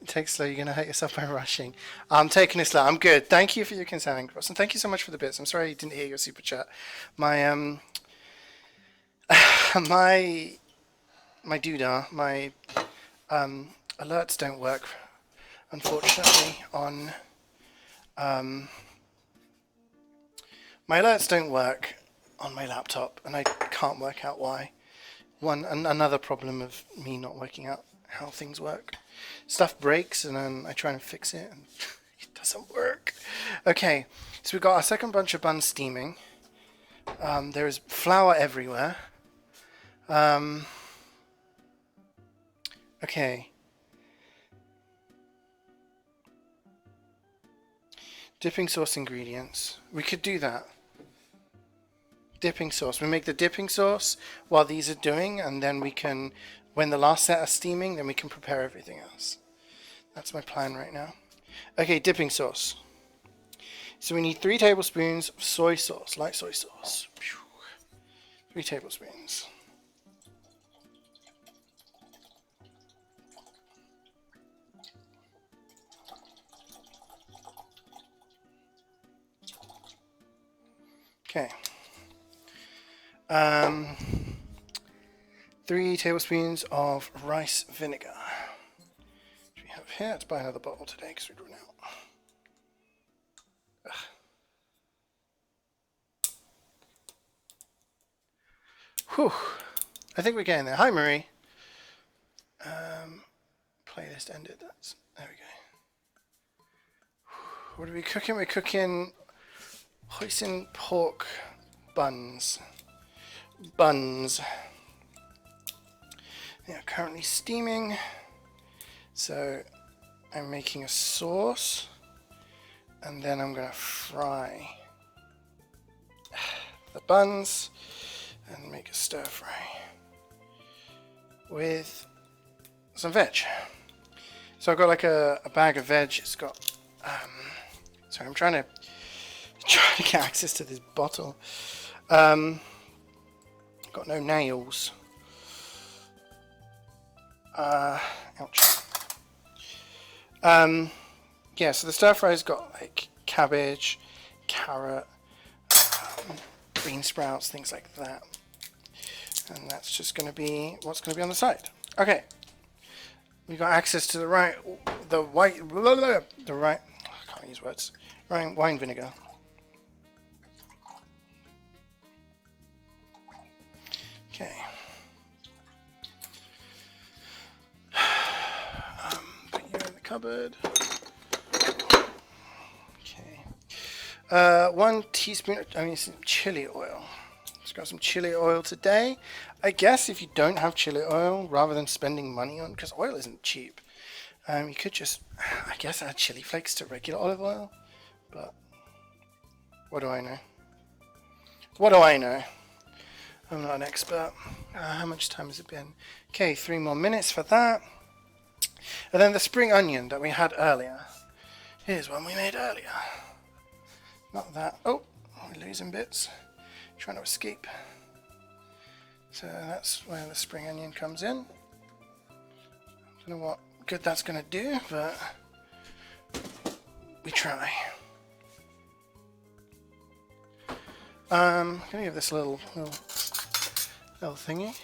Take it slow, you're going to hurt yourself by rushing. I'm taking it slow. I'm good. Thank you for your concern, Angry Ross, and thank you so much for the bits. I'm sorry I didn't hear your super chat. My, my doodah, my alerts don't work, unfortunately, on my alerts don't work on my laptop, and I can't work out why. Another problem of me not working out how things work. Stuff breaks, and then I try and fix it, and it doesn't work. Okay, so we've got our second bunch of buns steaming. There is flour everywhere. Okay. Dipping sauce ingredients. We could do that. Dipping sauce. We make the dipping sauce while these are doing, and then we can, when the last set are steaming, then we can prepare everything else. That's my plan right now. Okay, dipping sauce. So we need 3 tablespoons of soy sauce, light soy sauce. 3 tablespoons. Okay. 3 tablespoons of rice vinegar. Which we have here. Let's buy another bottle today because we've run out. Ugh. Whew. I think we're getting there. Hi, Marie. Playlist ended. There we go. What are we cooking? We're cooking Hoisin pork buns. They are currently steaming. So I'm making a sauce, and then I'm going to fry the buns and make a stir fry with some veg. So I've got like a bag of veg. It's got sorry, I'm trying to get access to this bottle. Got no nails. Ouch. Yeah, so the stir fry's got like cabbage, carrot, bean sprouts, things like that. And that's just going to be what's going to be on the side. Okay. We got access to the right, I can't use words. Right, wine vinegar. Okay. Put you in the cupboard. Okay. 1 teaspoon, some chili oil. Just got some chili oil today. I guess if you don't have chili oil, rather than spending money on, because oil isn't cheap, you could just, I guess, add chili flakes to regular olive oil. But What do I know? What do I know? I'm not an expert. How much time has it been? Okay, 3 more minutes for that. And then the spring onion that we had earlier. Here's one we made earlier. Not that. Oh, we're losing bits. Trying to escape. So that's where the spring onion comes in. Don't know what good that's going to do, but we try. I'm going to give this a little thingy.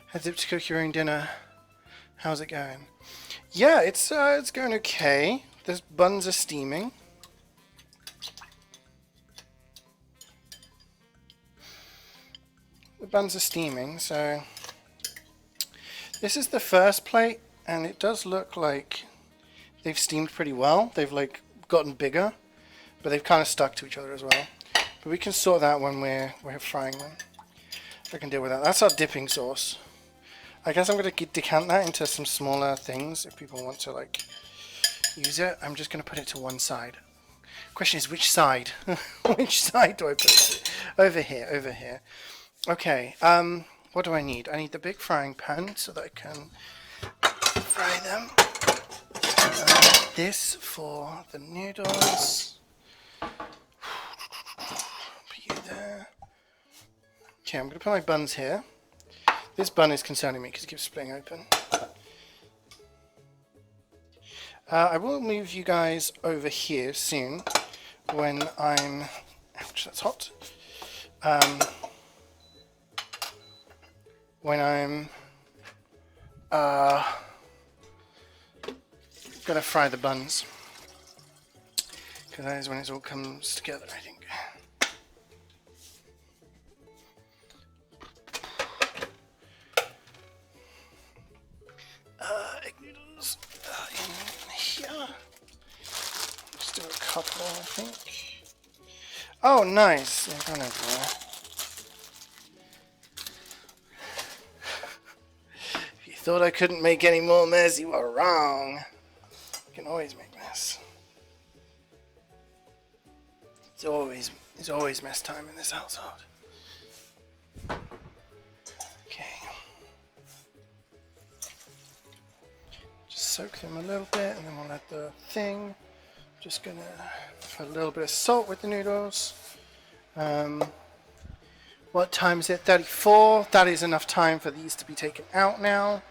Heads up to cook your own dinner. How's it going? Yeah, it's going okay. The buns are steaming. The buns are steaming, so this is the first plate, and it does look like they've steamed pretty well. They've like gotten bigger, but they've kind of stuck to each other as well. But we can sort that when we're frying them. I can deal with that. That's our dipping sauce. I guess I'm going to decant that into some smaller things if people want to like use it. I'm just going to put it to one side. Question is, which side? Which side do I put it to? Over here, over here. Okay, what do I need? I need the big frying pan so that I can fry them. This for the noodles. Put you there. Okay, I'm going to put my buns here. This bun is concerning me because it keeps splitting open. I will move you guys over here soon when I'm... Ouch, that's hot. When I'm going to fry the buns. Because that is when it all comes together, I think. Egg noodles in here. Just do a couple, I think. Oh, nice. They've gone everywhere. If you thought I couldn't make any more mess, you were wrong. You can always make mess. It's always mess time in this household. Soak them a little bit, and then we'll add the thing. Just gonna put a little bit of salt with the noodles. What time is it? 34. That is enough time for these to be taken out now.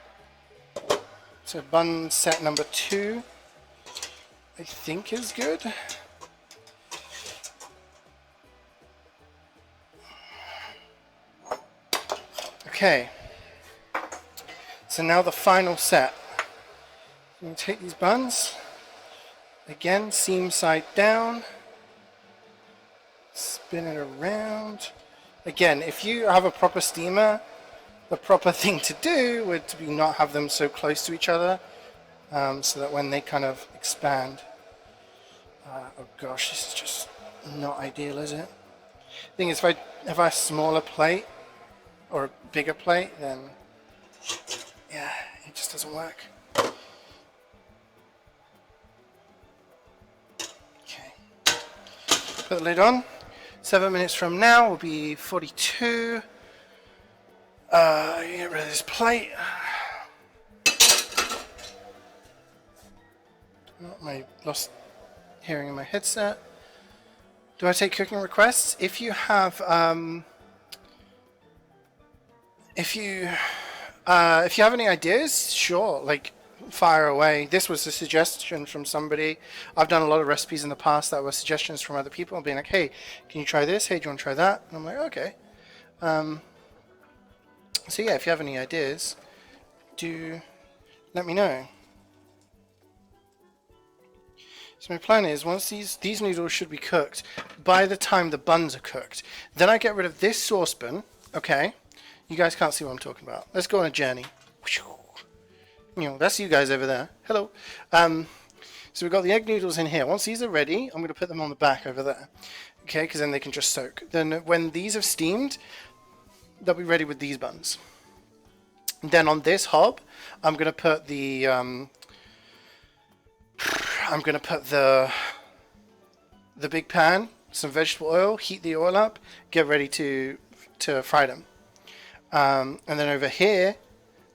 So bun set number 2, I think, is good. Okay. So now the final set. I'm going to take these buns, again, seam side down, spin it around. Again, if you have a proper steamer, the proper thing to do would be not have them so close to each other, so that when they kind of expand, oh gosh, this is just not ideal, is it? The thing is, if I have a smaller plate, or a bigger plate, then yeah, it just doesn't work. Put the lid on. 7 minutes from now will be 42. Get rid of this plate. I lost hearing in my headset. Do I take cooking requests? If you have, if you have any ideas, sure. Like, fire away. This was a suggestion from somebody. I've done a lot of recipes in the past that were suggestions from other people being like, hey, can you try this? Hey, do you want to try that? And I'm like, okay. So yeah, if you have any ideas, do let me know. So my plan is, once these noodles should be cooked by the time the buns are cooked. Then I get rid of this saucepan. Okay, you guys can't see what I'm talking about. Let's go on a journey. You know, that's you guys over there. Hello. So we've got the egg noodles in here. Once these are ready, I'm going to put them on the back over there. Okay, because then they can just soak. Then when these have steamed, they'll be ready with these buns. And then on this hob, I'm going to put the the big pan, some vegetable oil, heat the oil up, get ready to fry them. And then over here,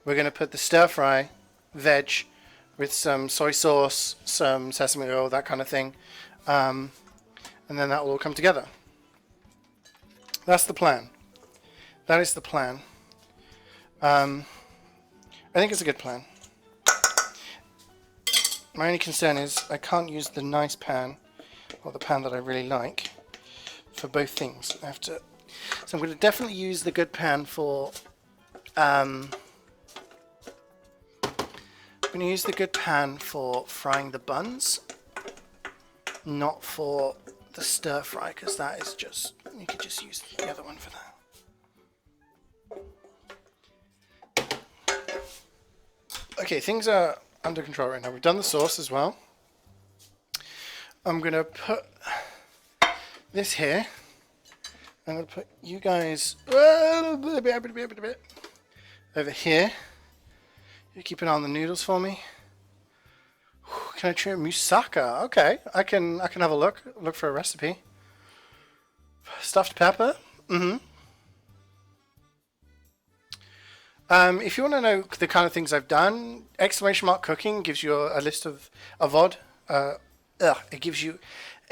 we're going to put the stir fry veg with some soy sauce, some sesame oil, that kind of thing. And then that will all come together. That's the plan. That is the plan. I think it's a good plan. My only concern is I can't use the nice pan, or the pan that I really like, for both things. I have to. So I'm going to definitely use the good pan for. I'm going to use the good pan for frying the buns, not for the stir fry, because that is just, you could just use the other one for that. Okay, things are under control right now. We've done the sauce as well. I'm going to put this here. I'm going to put you guys over here. You keep an eye on the noodles for me. Can I try moussaka? Okay, I can have a look for a recipe. Stuffed pepper. If you want to know the kind of things I've done, !cooking gives you a list of a VOD. It gives you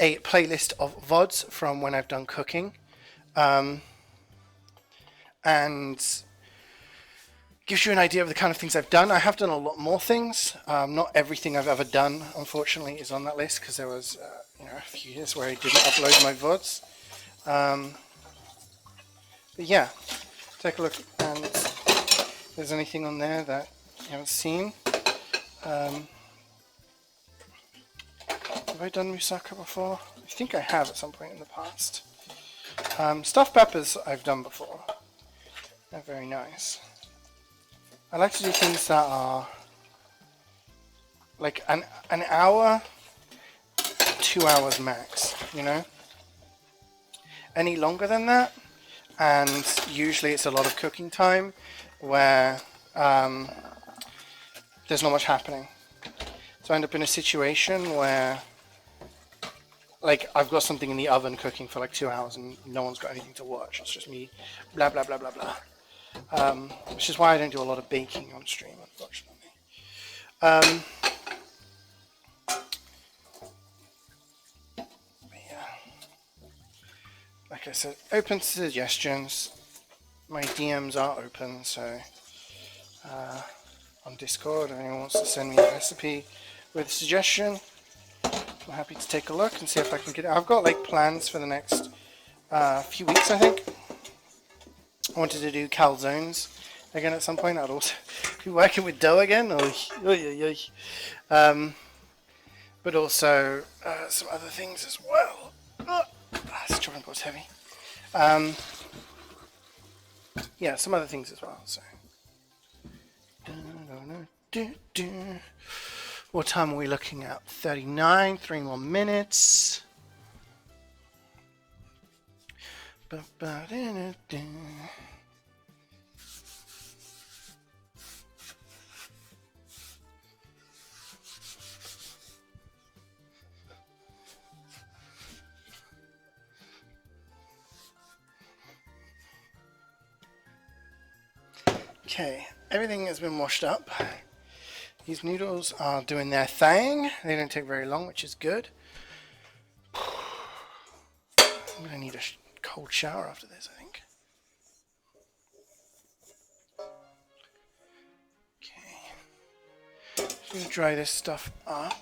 a playlist of VODs from when I've done cooking, and gives you an idea of the kind of things I've done. I have done a lot more things. Not everything I've ever done, unfortunately, is on that list, because there was a few years where I didn't upload my VODs. But yeah, take a look, and if there's anything on there that you haven't seen. Have I done moussaka before? I think I have at some point in the past. Stuffed peppers I've done before. They're very nice. I like to do things that are like an hour, 2 hours max, you know? Any longer than that, and usually it's a lot of cooking time where there's not much happening. So I end up in a situation where, like, I've got something in the oven cooking for like 2 hours and no one's got anything to watch. It's just me, blah, blah, blah, blah, blah. Which is why I don't do a lot of baking on stream, unfortunately. Yeah. Like I said, open to suggestions. My DMs are open, so on Discord, if anyone wants to send me a recipe with a suggestion, I'm happy to take a look and see if I can get it. I've got like plans for the next few weeks, I think. I wanted to do calzones again at some point. I'd also be working with dough again. But also some other things as well. This chopping board's heavy. Yeah, some other things as well. So, what time are we looking at? 39, 3 more minutes. Okay, everything has been washed up. These noodles are doing their thing. They don't take very long, which is good. I'm going to need a cold shower after this, I think. Okay. Just going to dry this stuff up.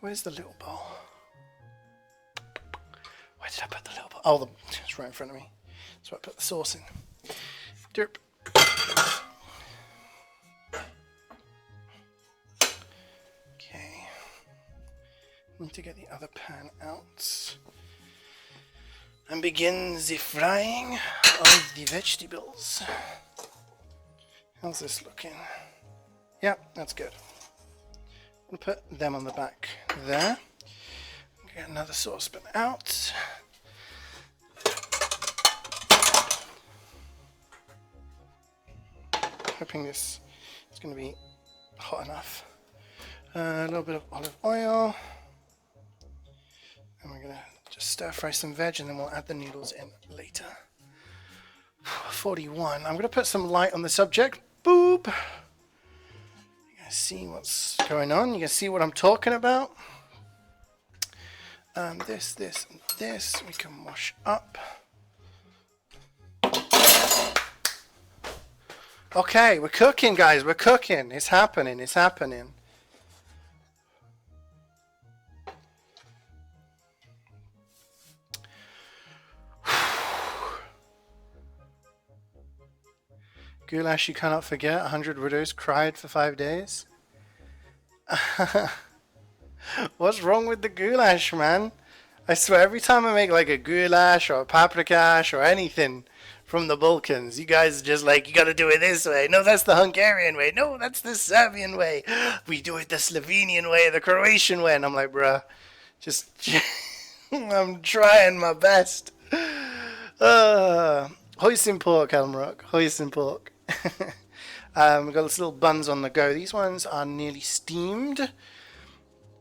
Where's the little bowl? Where did I put the little bowl? Oh, it's right in front of me. That's where I put the sauce in. Derp. Okay. Need to get the other pan out. And begin the frying of the vegetables. How's this looking? Yeah, that's good. I'll put them on the back there. Get another saucepan out. hoping this is going to be hot enough. A little bit of olive oil. And we're going to just stir fry some veg and then we'll add the noodles in later. 41. I'm going to put some light on the subject. Boop. You guys see what's going on? You guys see what I'm talking about? This, and this we can wash up. Okay, we're cooking, guys. We're cooking. It's happening. It's happening. Goulash you cannot forget. 100 widows cried for 5 days. What's wrong with the goulash, man? I swear, every time I make like a goulash or a paprikash or anything from the Balkans, you guys are just like, you gotta do it this way. No, that's the Hungarian way. No, that's the Serbian way. We do it the Slovenian way, the Croatian way. And I'm like, bruh, just I'm trying my best. Hoisin pork, Elmrock. Hoisin pork. We've got this little buns on the go. These ones are nearly steamed.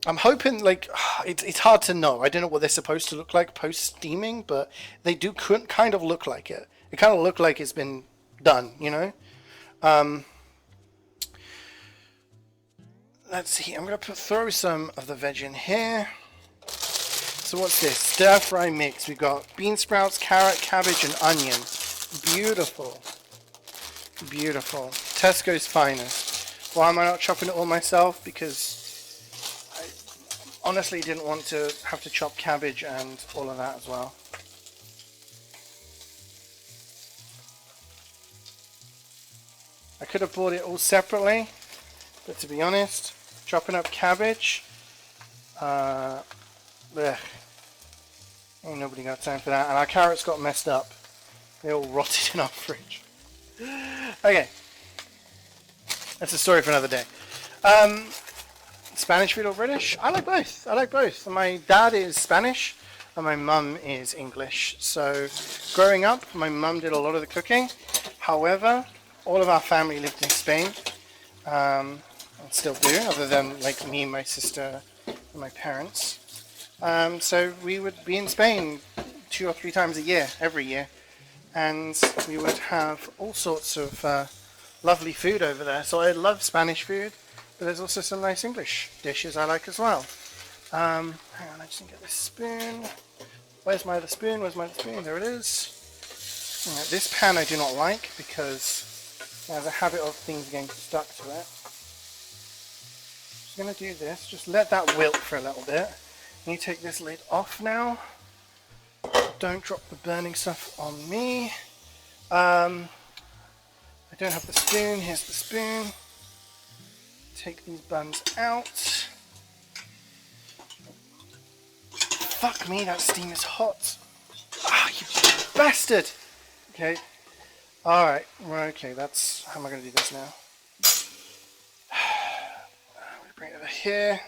I'm hoping, like, it's hard to know. I don't know what they're supposed to look like post-steaming, but they do kind of look like it. It kind of look like it's been done, you know? Let's see. I'm going to throw some of the veg in here. So what's this? Stir-fry mix. We've got bean sprouts, carrot, cabbage, and onion. Beautiful. Beautiful. Tesco's finest. Why am I not chopping it all myself? Because I honestly didn't want to have to chop cabbage and all of that as well. I could have bought it all separately, but to be honest, chopping up cabbage, ugh, ain't nobody got time for that. And our carrots got messed up. They all rotted in our fridge. Okay, that's a story for another day. Spanish food or British? I like both. I like both. My dad is Spanish and my mum is English. So growing up, my mum did a lot of the cooking. However, all of our family lived in Spain, and still do, other than like me, my sister, and my parents. So we would be in Spain 2 or 3 times a year, every year. And we would have all sorts of lovely food over there. So I love Spanish food, but there's also some nice English dishes I like as well. Hang on, I just need to get this spoon. Where's my other spoon? Where's my other spoon? There it is. This pan I do not like because it has a habit of things getting stuck to it. Just going to do this. Just let that wilt for a little bit. You take this lid off now. Don't drop the burning stuff on me. I don't have the spoon. Here's the spoon. Take these buns out. Fuck me, that steam is hot. Ah, you bastard! Okay. Alright, okay, that's how am I going to do this now? I'm going to bring it over here.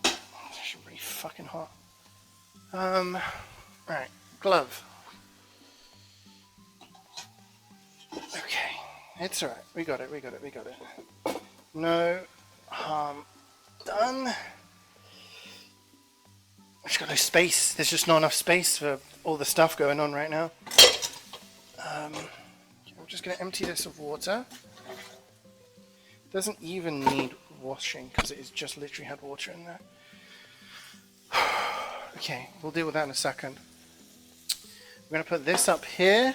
It's actually really fucking hot. Right, glove. Okay, it's alright. We got it. No harm done. I've just got no space. There's just not enough space for all the stuff going on right now. I'm just going to empty this of water. Doesn't even need washing because it has just literally had water in there. Okay, we'll deal with that in a second. We're going to put this up here.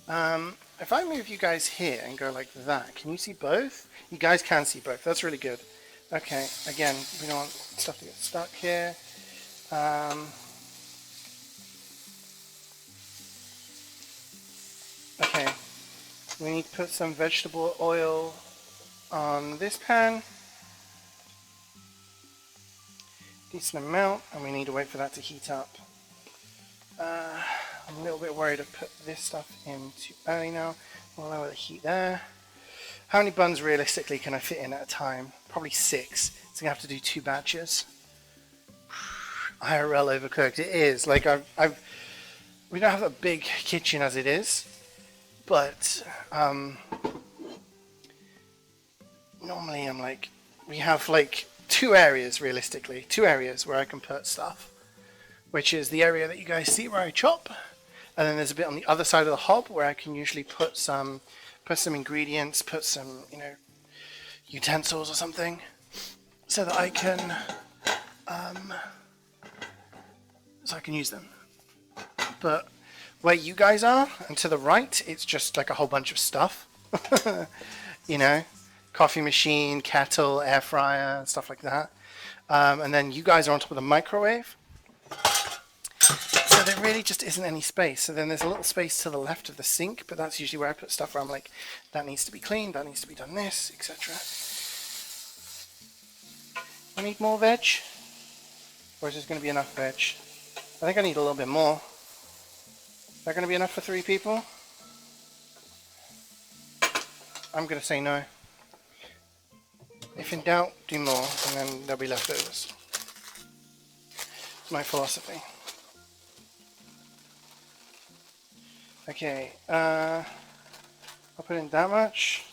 If I move you guys here and go like that, can you see both? You guys can see both. That's really good. Okay, again, we don't want stuff to get stuck here. Okay, we need to put some vegetable oil on this pan. Decent amount, and we need to wait for that to heat up. I'm a little bit worried I've put this stuff in too early now. I'll lower the heat there. How many buns realistically can I fit in at a time? Probably 6. So I'm gonna have to do 2 batches. IRL overcooked. It is. Like we don't have a big kitchen as it is. But normally I'm like, we have like two areas realistically, two areas where I can put stuff, which is the area that you guys see where I chop, and then there's a bit on the other side of the hob where I can usually put some ingredients, put some, you know, utensils or something, so that I can use them. But where you guys are, and to the right, it's just like a whole bunch of stuff. You know, coffee machine, kettle, air fryer, stuff like that. And then you guys are on top of the microwave. So there really just isn't any space. So then there's a little space to the left of the sink, but that's usually where I put stuff where I'm like, that needs to be cleaned, that needs to be done this, etc. I need more veg? Or is this going to be enough veg? I think I need a little bit more. Is that going to be enough for 3 people? I'm going to say no. If in doubt, do more, and then there'll be leftovers. It's my philosophy. Okay, I'll put in that much.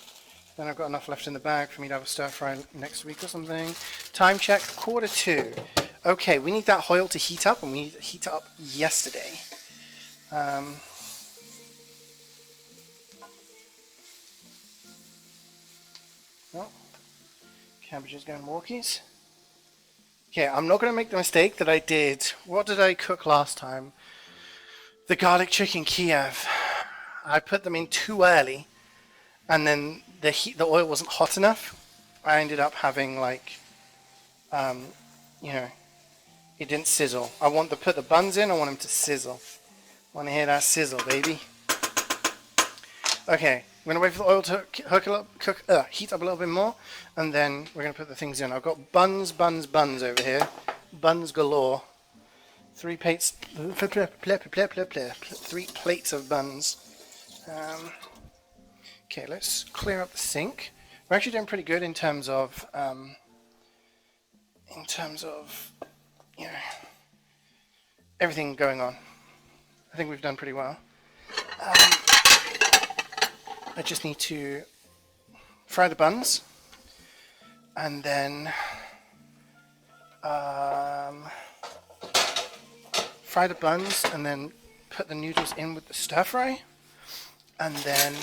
Then I've got enough left in the bag for me to have a stir fry next week or something. Time check, 1:45. Okay, we need that oil to heat up, and we need it to heat up yesterday. Oh, cabbage is going walkies. Okay, I'm not going to make the mistake that I did. What did I cook last time? The garlic chicken Kiev. I put them in too early, and then the oil wasn't hot enough. I ended up having like, you know, it didn't sizzle. I want to put the buns in. I want them to sizzle. I want to hear that sizzle, baby. Okay, I'm gonna wait for the oil to heat up a little bit more, and then we're gonna put the things in. I've got buns over here, buns galore. 3 plates, 3 plates of buns. Okay, let's clear up the sink. We're actually doing pretty good in terms of, you know, everything going on. I think we've done pretty well. I just need to fry the buns, and then fry the buns, and then put the noodles in with the stir fry, and then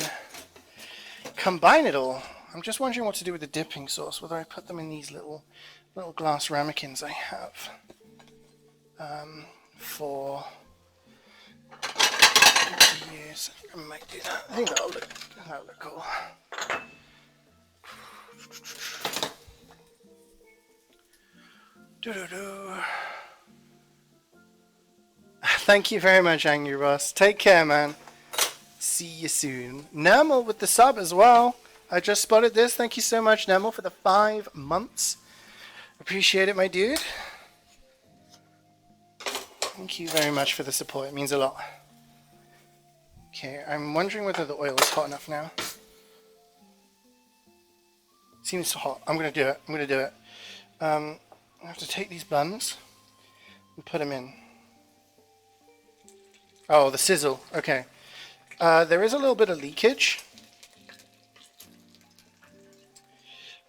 combine it all. I'm just wondering what to do with the dipping sauce, whether I put them in these little glass ramekins I have for use. I might do that. I think that'll look cool. Thank you very much, Angry Boss. Take care, man. See you soon. Nemel with the sub as well. I just spotted this. Thank you so much, Nemel, for the 5 months. Appreciate it, my dude. Thank you very much for the support. It means a lot. Okay, I'm wondering whether the oil is hot enough now. Seems hot. I'm going to do it. I have to take these buns and put them in. Oh, the sizzle. Okay. There is a little bit of leakage.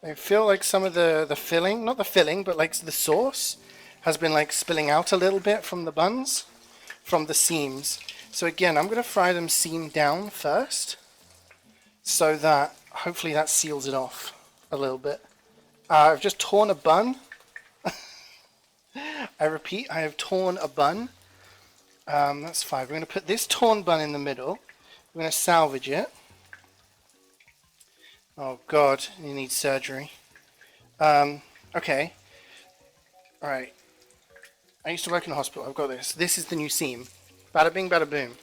I feel like some of the filling, not the filling, but like the sauce has been like spilling out a little bit from the buns, from the seams. So again, I'm going to fry them seam down first, so that hopefully that seals it off a little bit. I've just torn a bun. I repeat, I have torn a bun. That's fine. We're going to put this torn bun in the middle. We're going to salvage it. Oh God, you need surgery. Okay. Alright. I used to work in a hospital. I've got this. This is the new seam. Bada bing, bada boom.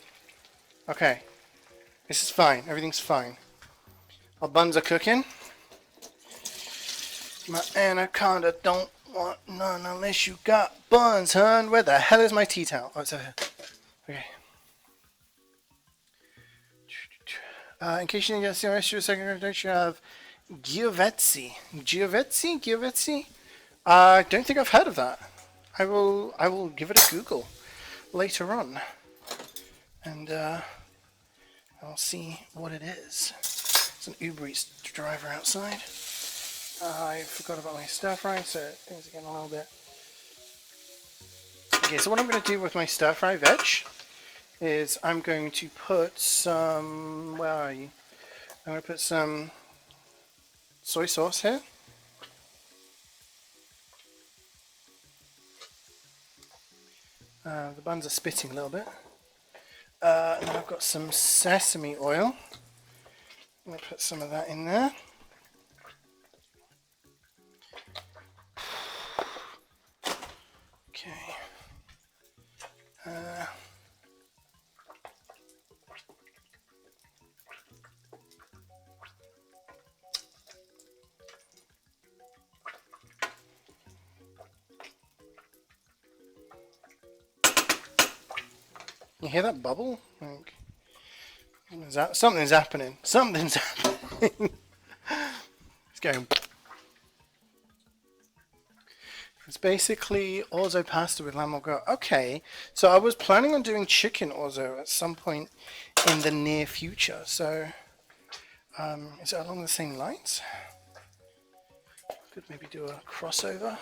Okay. This is fine. Everything's fine. Our buns are cooking. My anaconda don't want none unless you got buns, hun. Where the hell is my tea towel? Oh, it's over here. Okay. In case you didn't get the issue, second recommendation of Giovezzi? I don't think I've heard of that. I will give it a Google later on, and I'll see what it is. It's an Uber Eats driver outside. I forgot about my stir fry, so things are getting a little bit. Okay, so what I'm going to do with my stir fry veg is I'm going to put some. Where are you? I'm going to put some soy sauce here. The buns are spitting a little bit. And then I've got some sesame oil. I'm going to put some of that in there. Okay. You hear that bubble? Like, something's happening. Something's happening. It's going. It's basically orzo pasta with lamb au gratin. Okay, so I was planning on doing chicken orzo at some point in the near future. So, is it along the same lines? Could maybe do a crossover.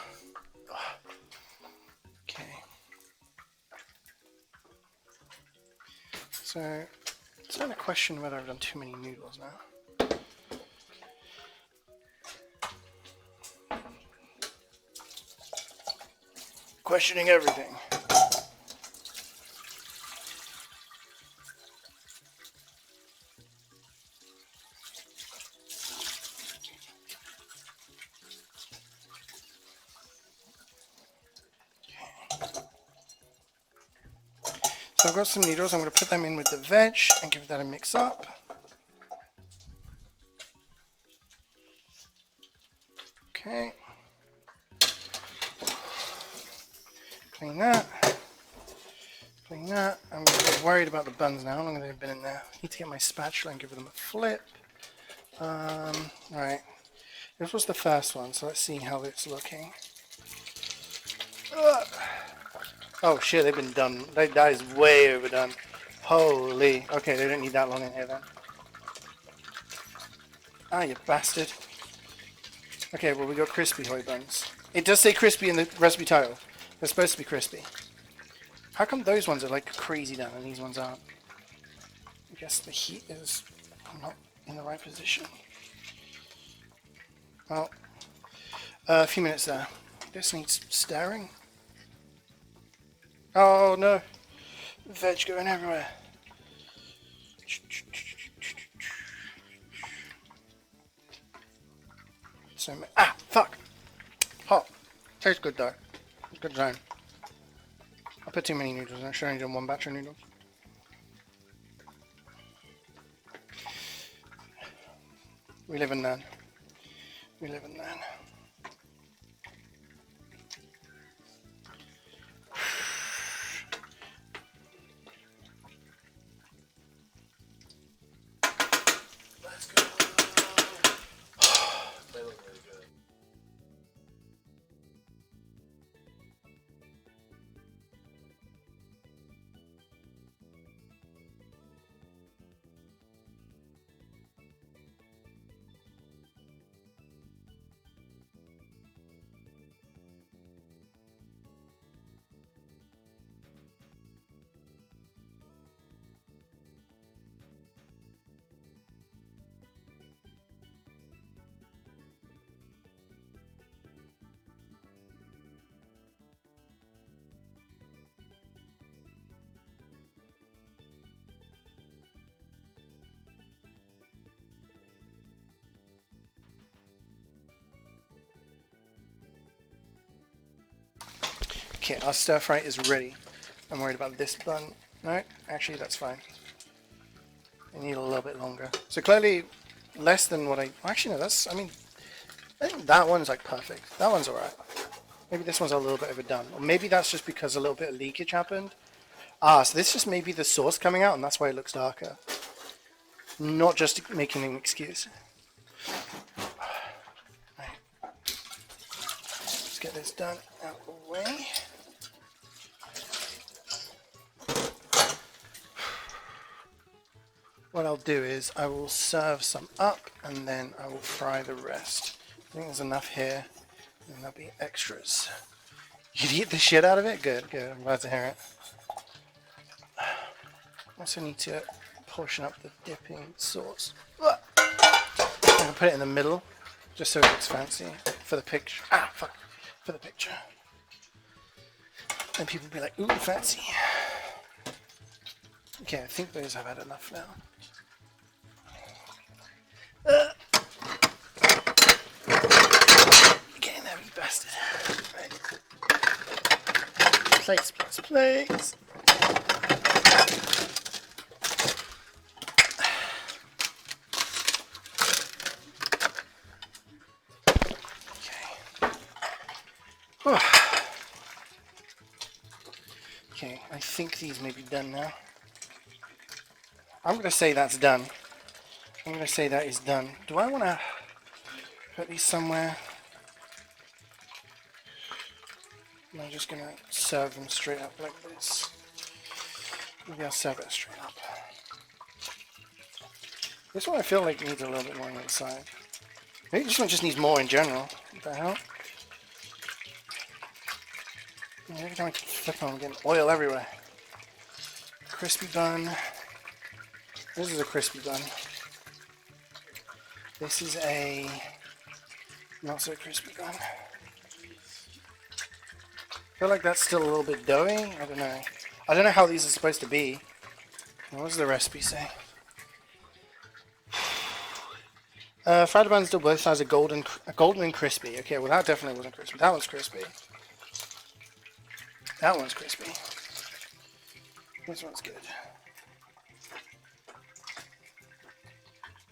Okay. So, it's not a question whether I've done too many noodles now. Questioning everything. So I've got some noodles, I'm going to put them in with the veg and give that a mix up. Okay. Clean that. Clean that. I'm worried about the buns now. How long have they been in there? I need to get my spatula and give them a flip. Alright. This was the first one, so let's see how it's looking. Oh shit, they've been done. That is way overdone. Holy. Okay, they don't need that long in here then. Ah, you bastard. Okay, well we got crispy hoi buns. It does say crispy in the recipe title. They're supposed to be crispy. How come those ones are like crazy done and these ones aren't? I guess the heat is not in the right position. Well, a few minutes there. This needs stirring. Oh no, veg going everywhere. So, fuck. Hot. Tastes good though. Good zone. I put too many noodles in. I should only done one batch of noodles. We live in Nan. We live in Nan. Let's go. They look really good. Okay, our stir fry is ready. I'm worried about this bun. No, actually that's fine. I need a little bit longer. So clearly less than what actually no, that's, I think that one's like perfect. That one's alright. Maybe this one's a little bit overdone. Or maybe that's just because a little bit of leakage happened. So this just may be the sauce coming out and that's why it looks darker. Not just making an excuse. Right. Let's get this done out of the way. what I'll do is I will serve some up and then I will fry the rest. I think there's enough here and there'll be extras. You'd eat the shit out of it? Good, good. I'm glad to hear it. Also need to portion up the dipping sauce. I'm gonna put it in the middle just so it looks fancy for the picture. Ah, fuck. For the picture. And people will be like, ooh, fancy. Okay, I think those have had enough now. Getting there, you bastard. Right. Plates, plates, plates. Okay. Okay, I think these may be done now. I'm going to say that's done. I'm going to say that is done. Do I want to put these somewhere? Am I just going to serve them straight up like this? Maybe I'll serve it straight up. This one I feel like needs a little bit more on the side. Maybe this one just needs more in general. What the hell? Every time I flip on, I'm getting oil everywhere. Crispy bun. This is a crispy bun. This is a not so crispy bun. I feel like that's still a little bit doughy. I don't know. I don't know how these are supposed to be. What does the recipe say? Fried buns do both sides are golden and crispy. Okay, well that definitely wasn't crispy. That one's crispy. That one's crispy. This one's good.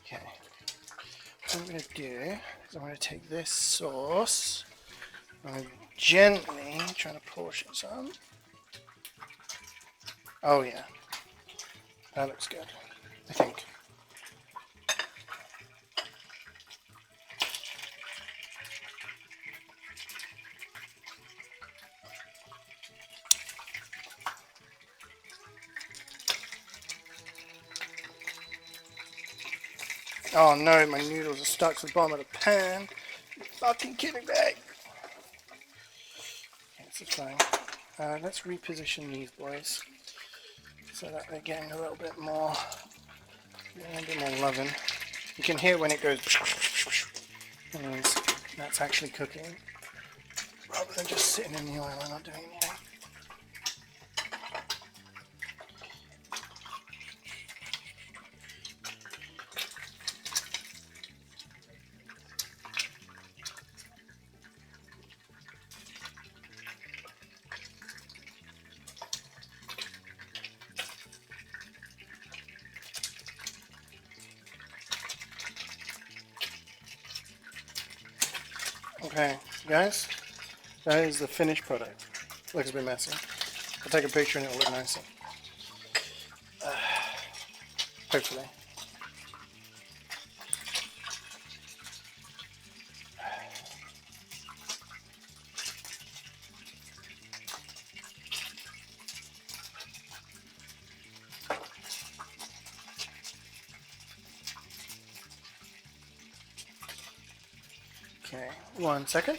Okay. What I'm going to do is I'm going to take this sauce. I'm going to gently try to portion some. Oh yeah. That looks good, I think. Oh no, my noodles are stuck to the bottom of the pan. You fucking kidding me? Okay, this is fine. Let's reposition these boys so that they're getting a little bit more loving. You can hear when it goes. That means that's actually cooking, rather than just sitting in the oil and not doing anything. Okay, guys, that is the finished product. Looks a bit messy. I'll take a picture and it'll look nicer. Hopefully. Okay, 1 second.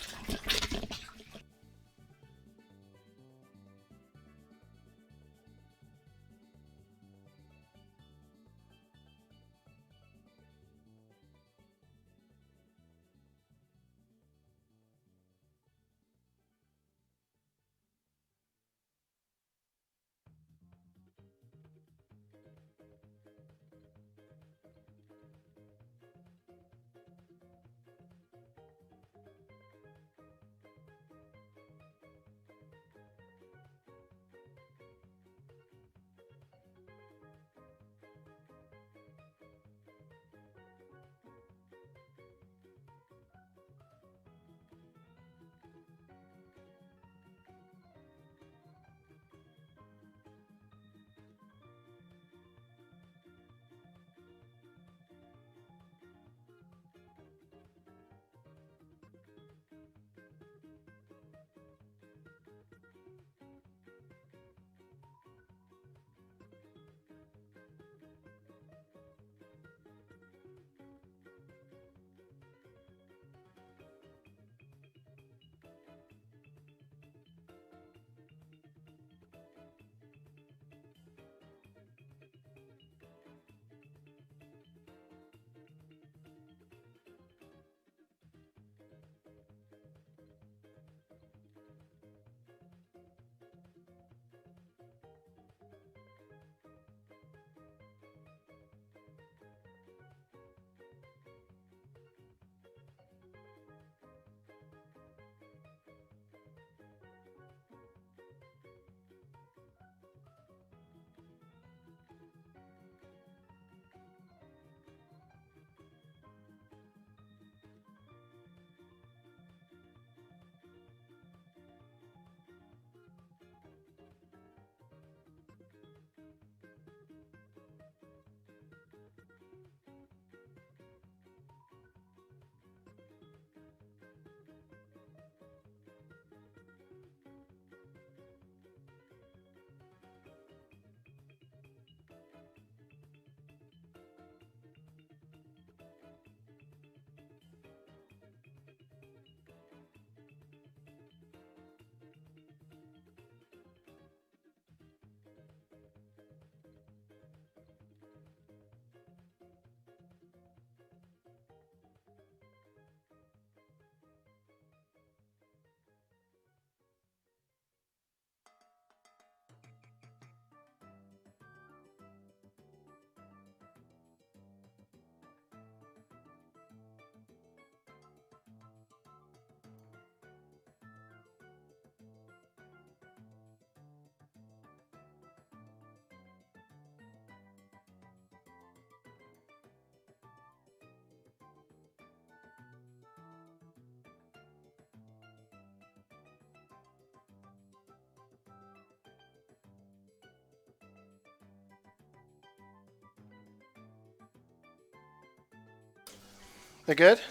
They're good?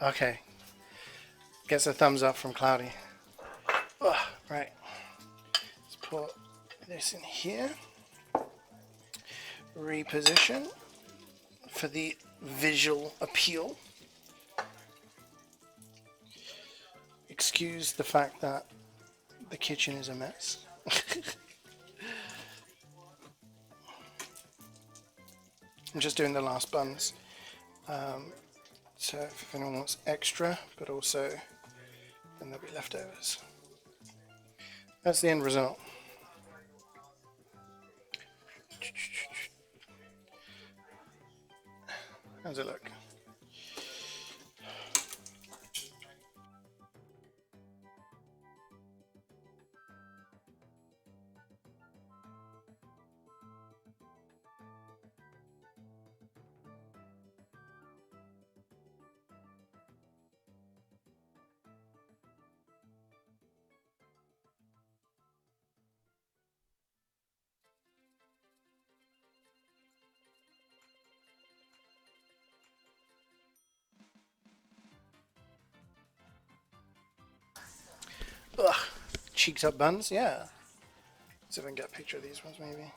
Okay. Gets a thumbs up from Cloudy. Ugh, right. Let's put this in here. Reposition for the visual appeal. Excuse the fact that the kitchen is a mess. I'm just doing the last buns. So if anyone wants extra, but also then there'll be leftovers. That's the end result. How's it look? Ugh, cheeked up buns, yeah. Let's see if I can get a picture of these ones maybe.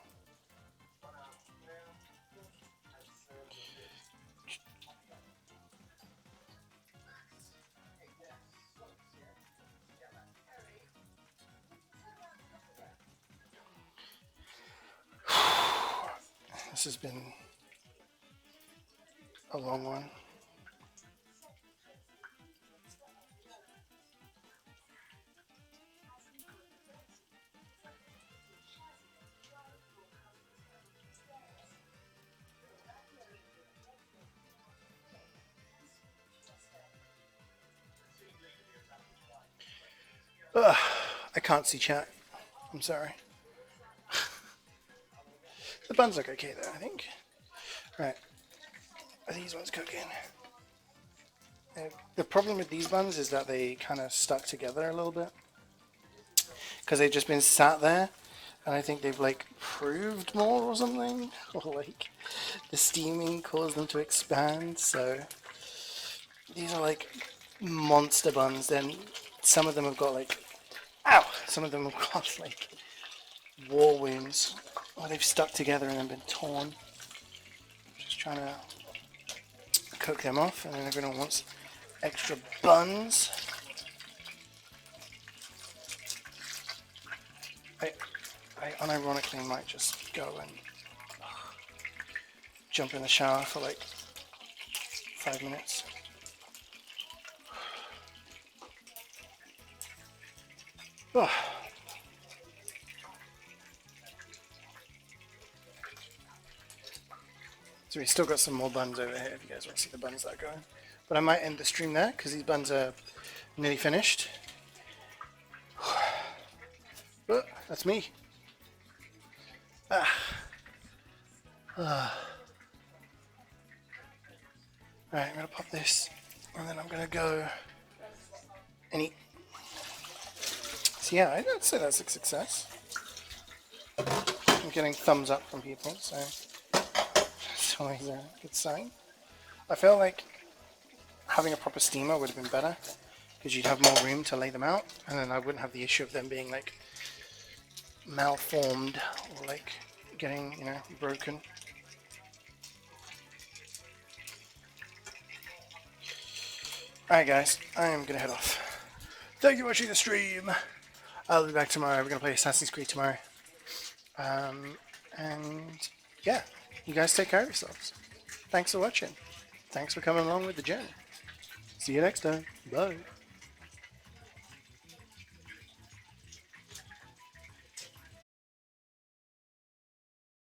This has been a long one. Ugh, I can't see chat. I'm sorry. The buns look okay though, I think. Right. Are these ones cooking? The problem with these buns is that they kind of stuck together a little bit. Because they've just been sat there. And I think they've like proved more or something. Or like the steaming caused them to expand. So these are like monster buns. Then some of them have got like, ow! Some of them have got like war wounds. Or they've stuck together and then been torn. Just trying to cook them off. And then everyone wants extra buns. I unironically might just go and jump in the shower for like 5 minutes. Oh. So we still got some more buns over here if you guys want to see the buns that are going. But I might end the stream there because these buns are nearly finished. Oh, that's me. Alright, I'm going to pop this and then I'm going to go and eat. So yeah, I'd say that's a success. I'm getting thumbs up from people, so it's always a good sign. I feel like having a proper steamer would have been better because you'd have more room to lay them out and then I wouldn't have the issue of them being like malformed or like getting, you know, broken. Alright guys, I am gonna head off. Thank you for watching the stream. I'll be back tomorrow. We're gonna play Assassin's Creed tomorrow. And yeah, you guys take care of yourselves. Thanks for watching. Thanks for coming along with the journey. See you next time. Bye.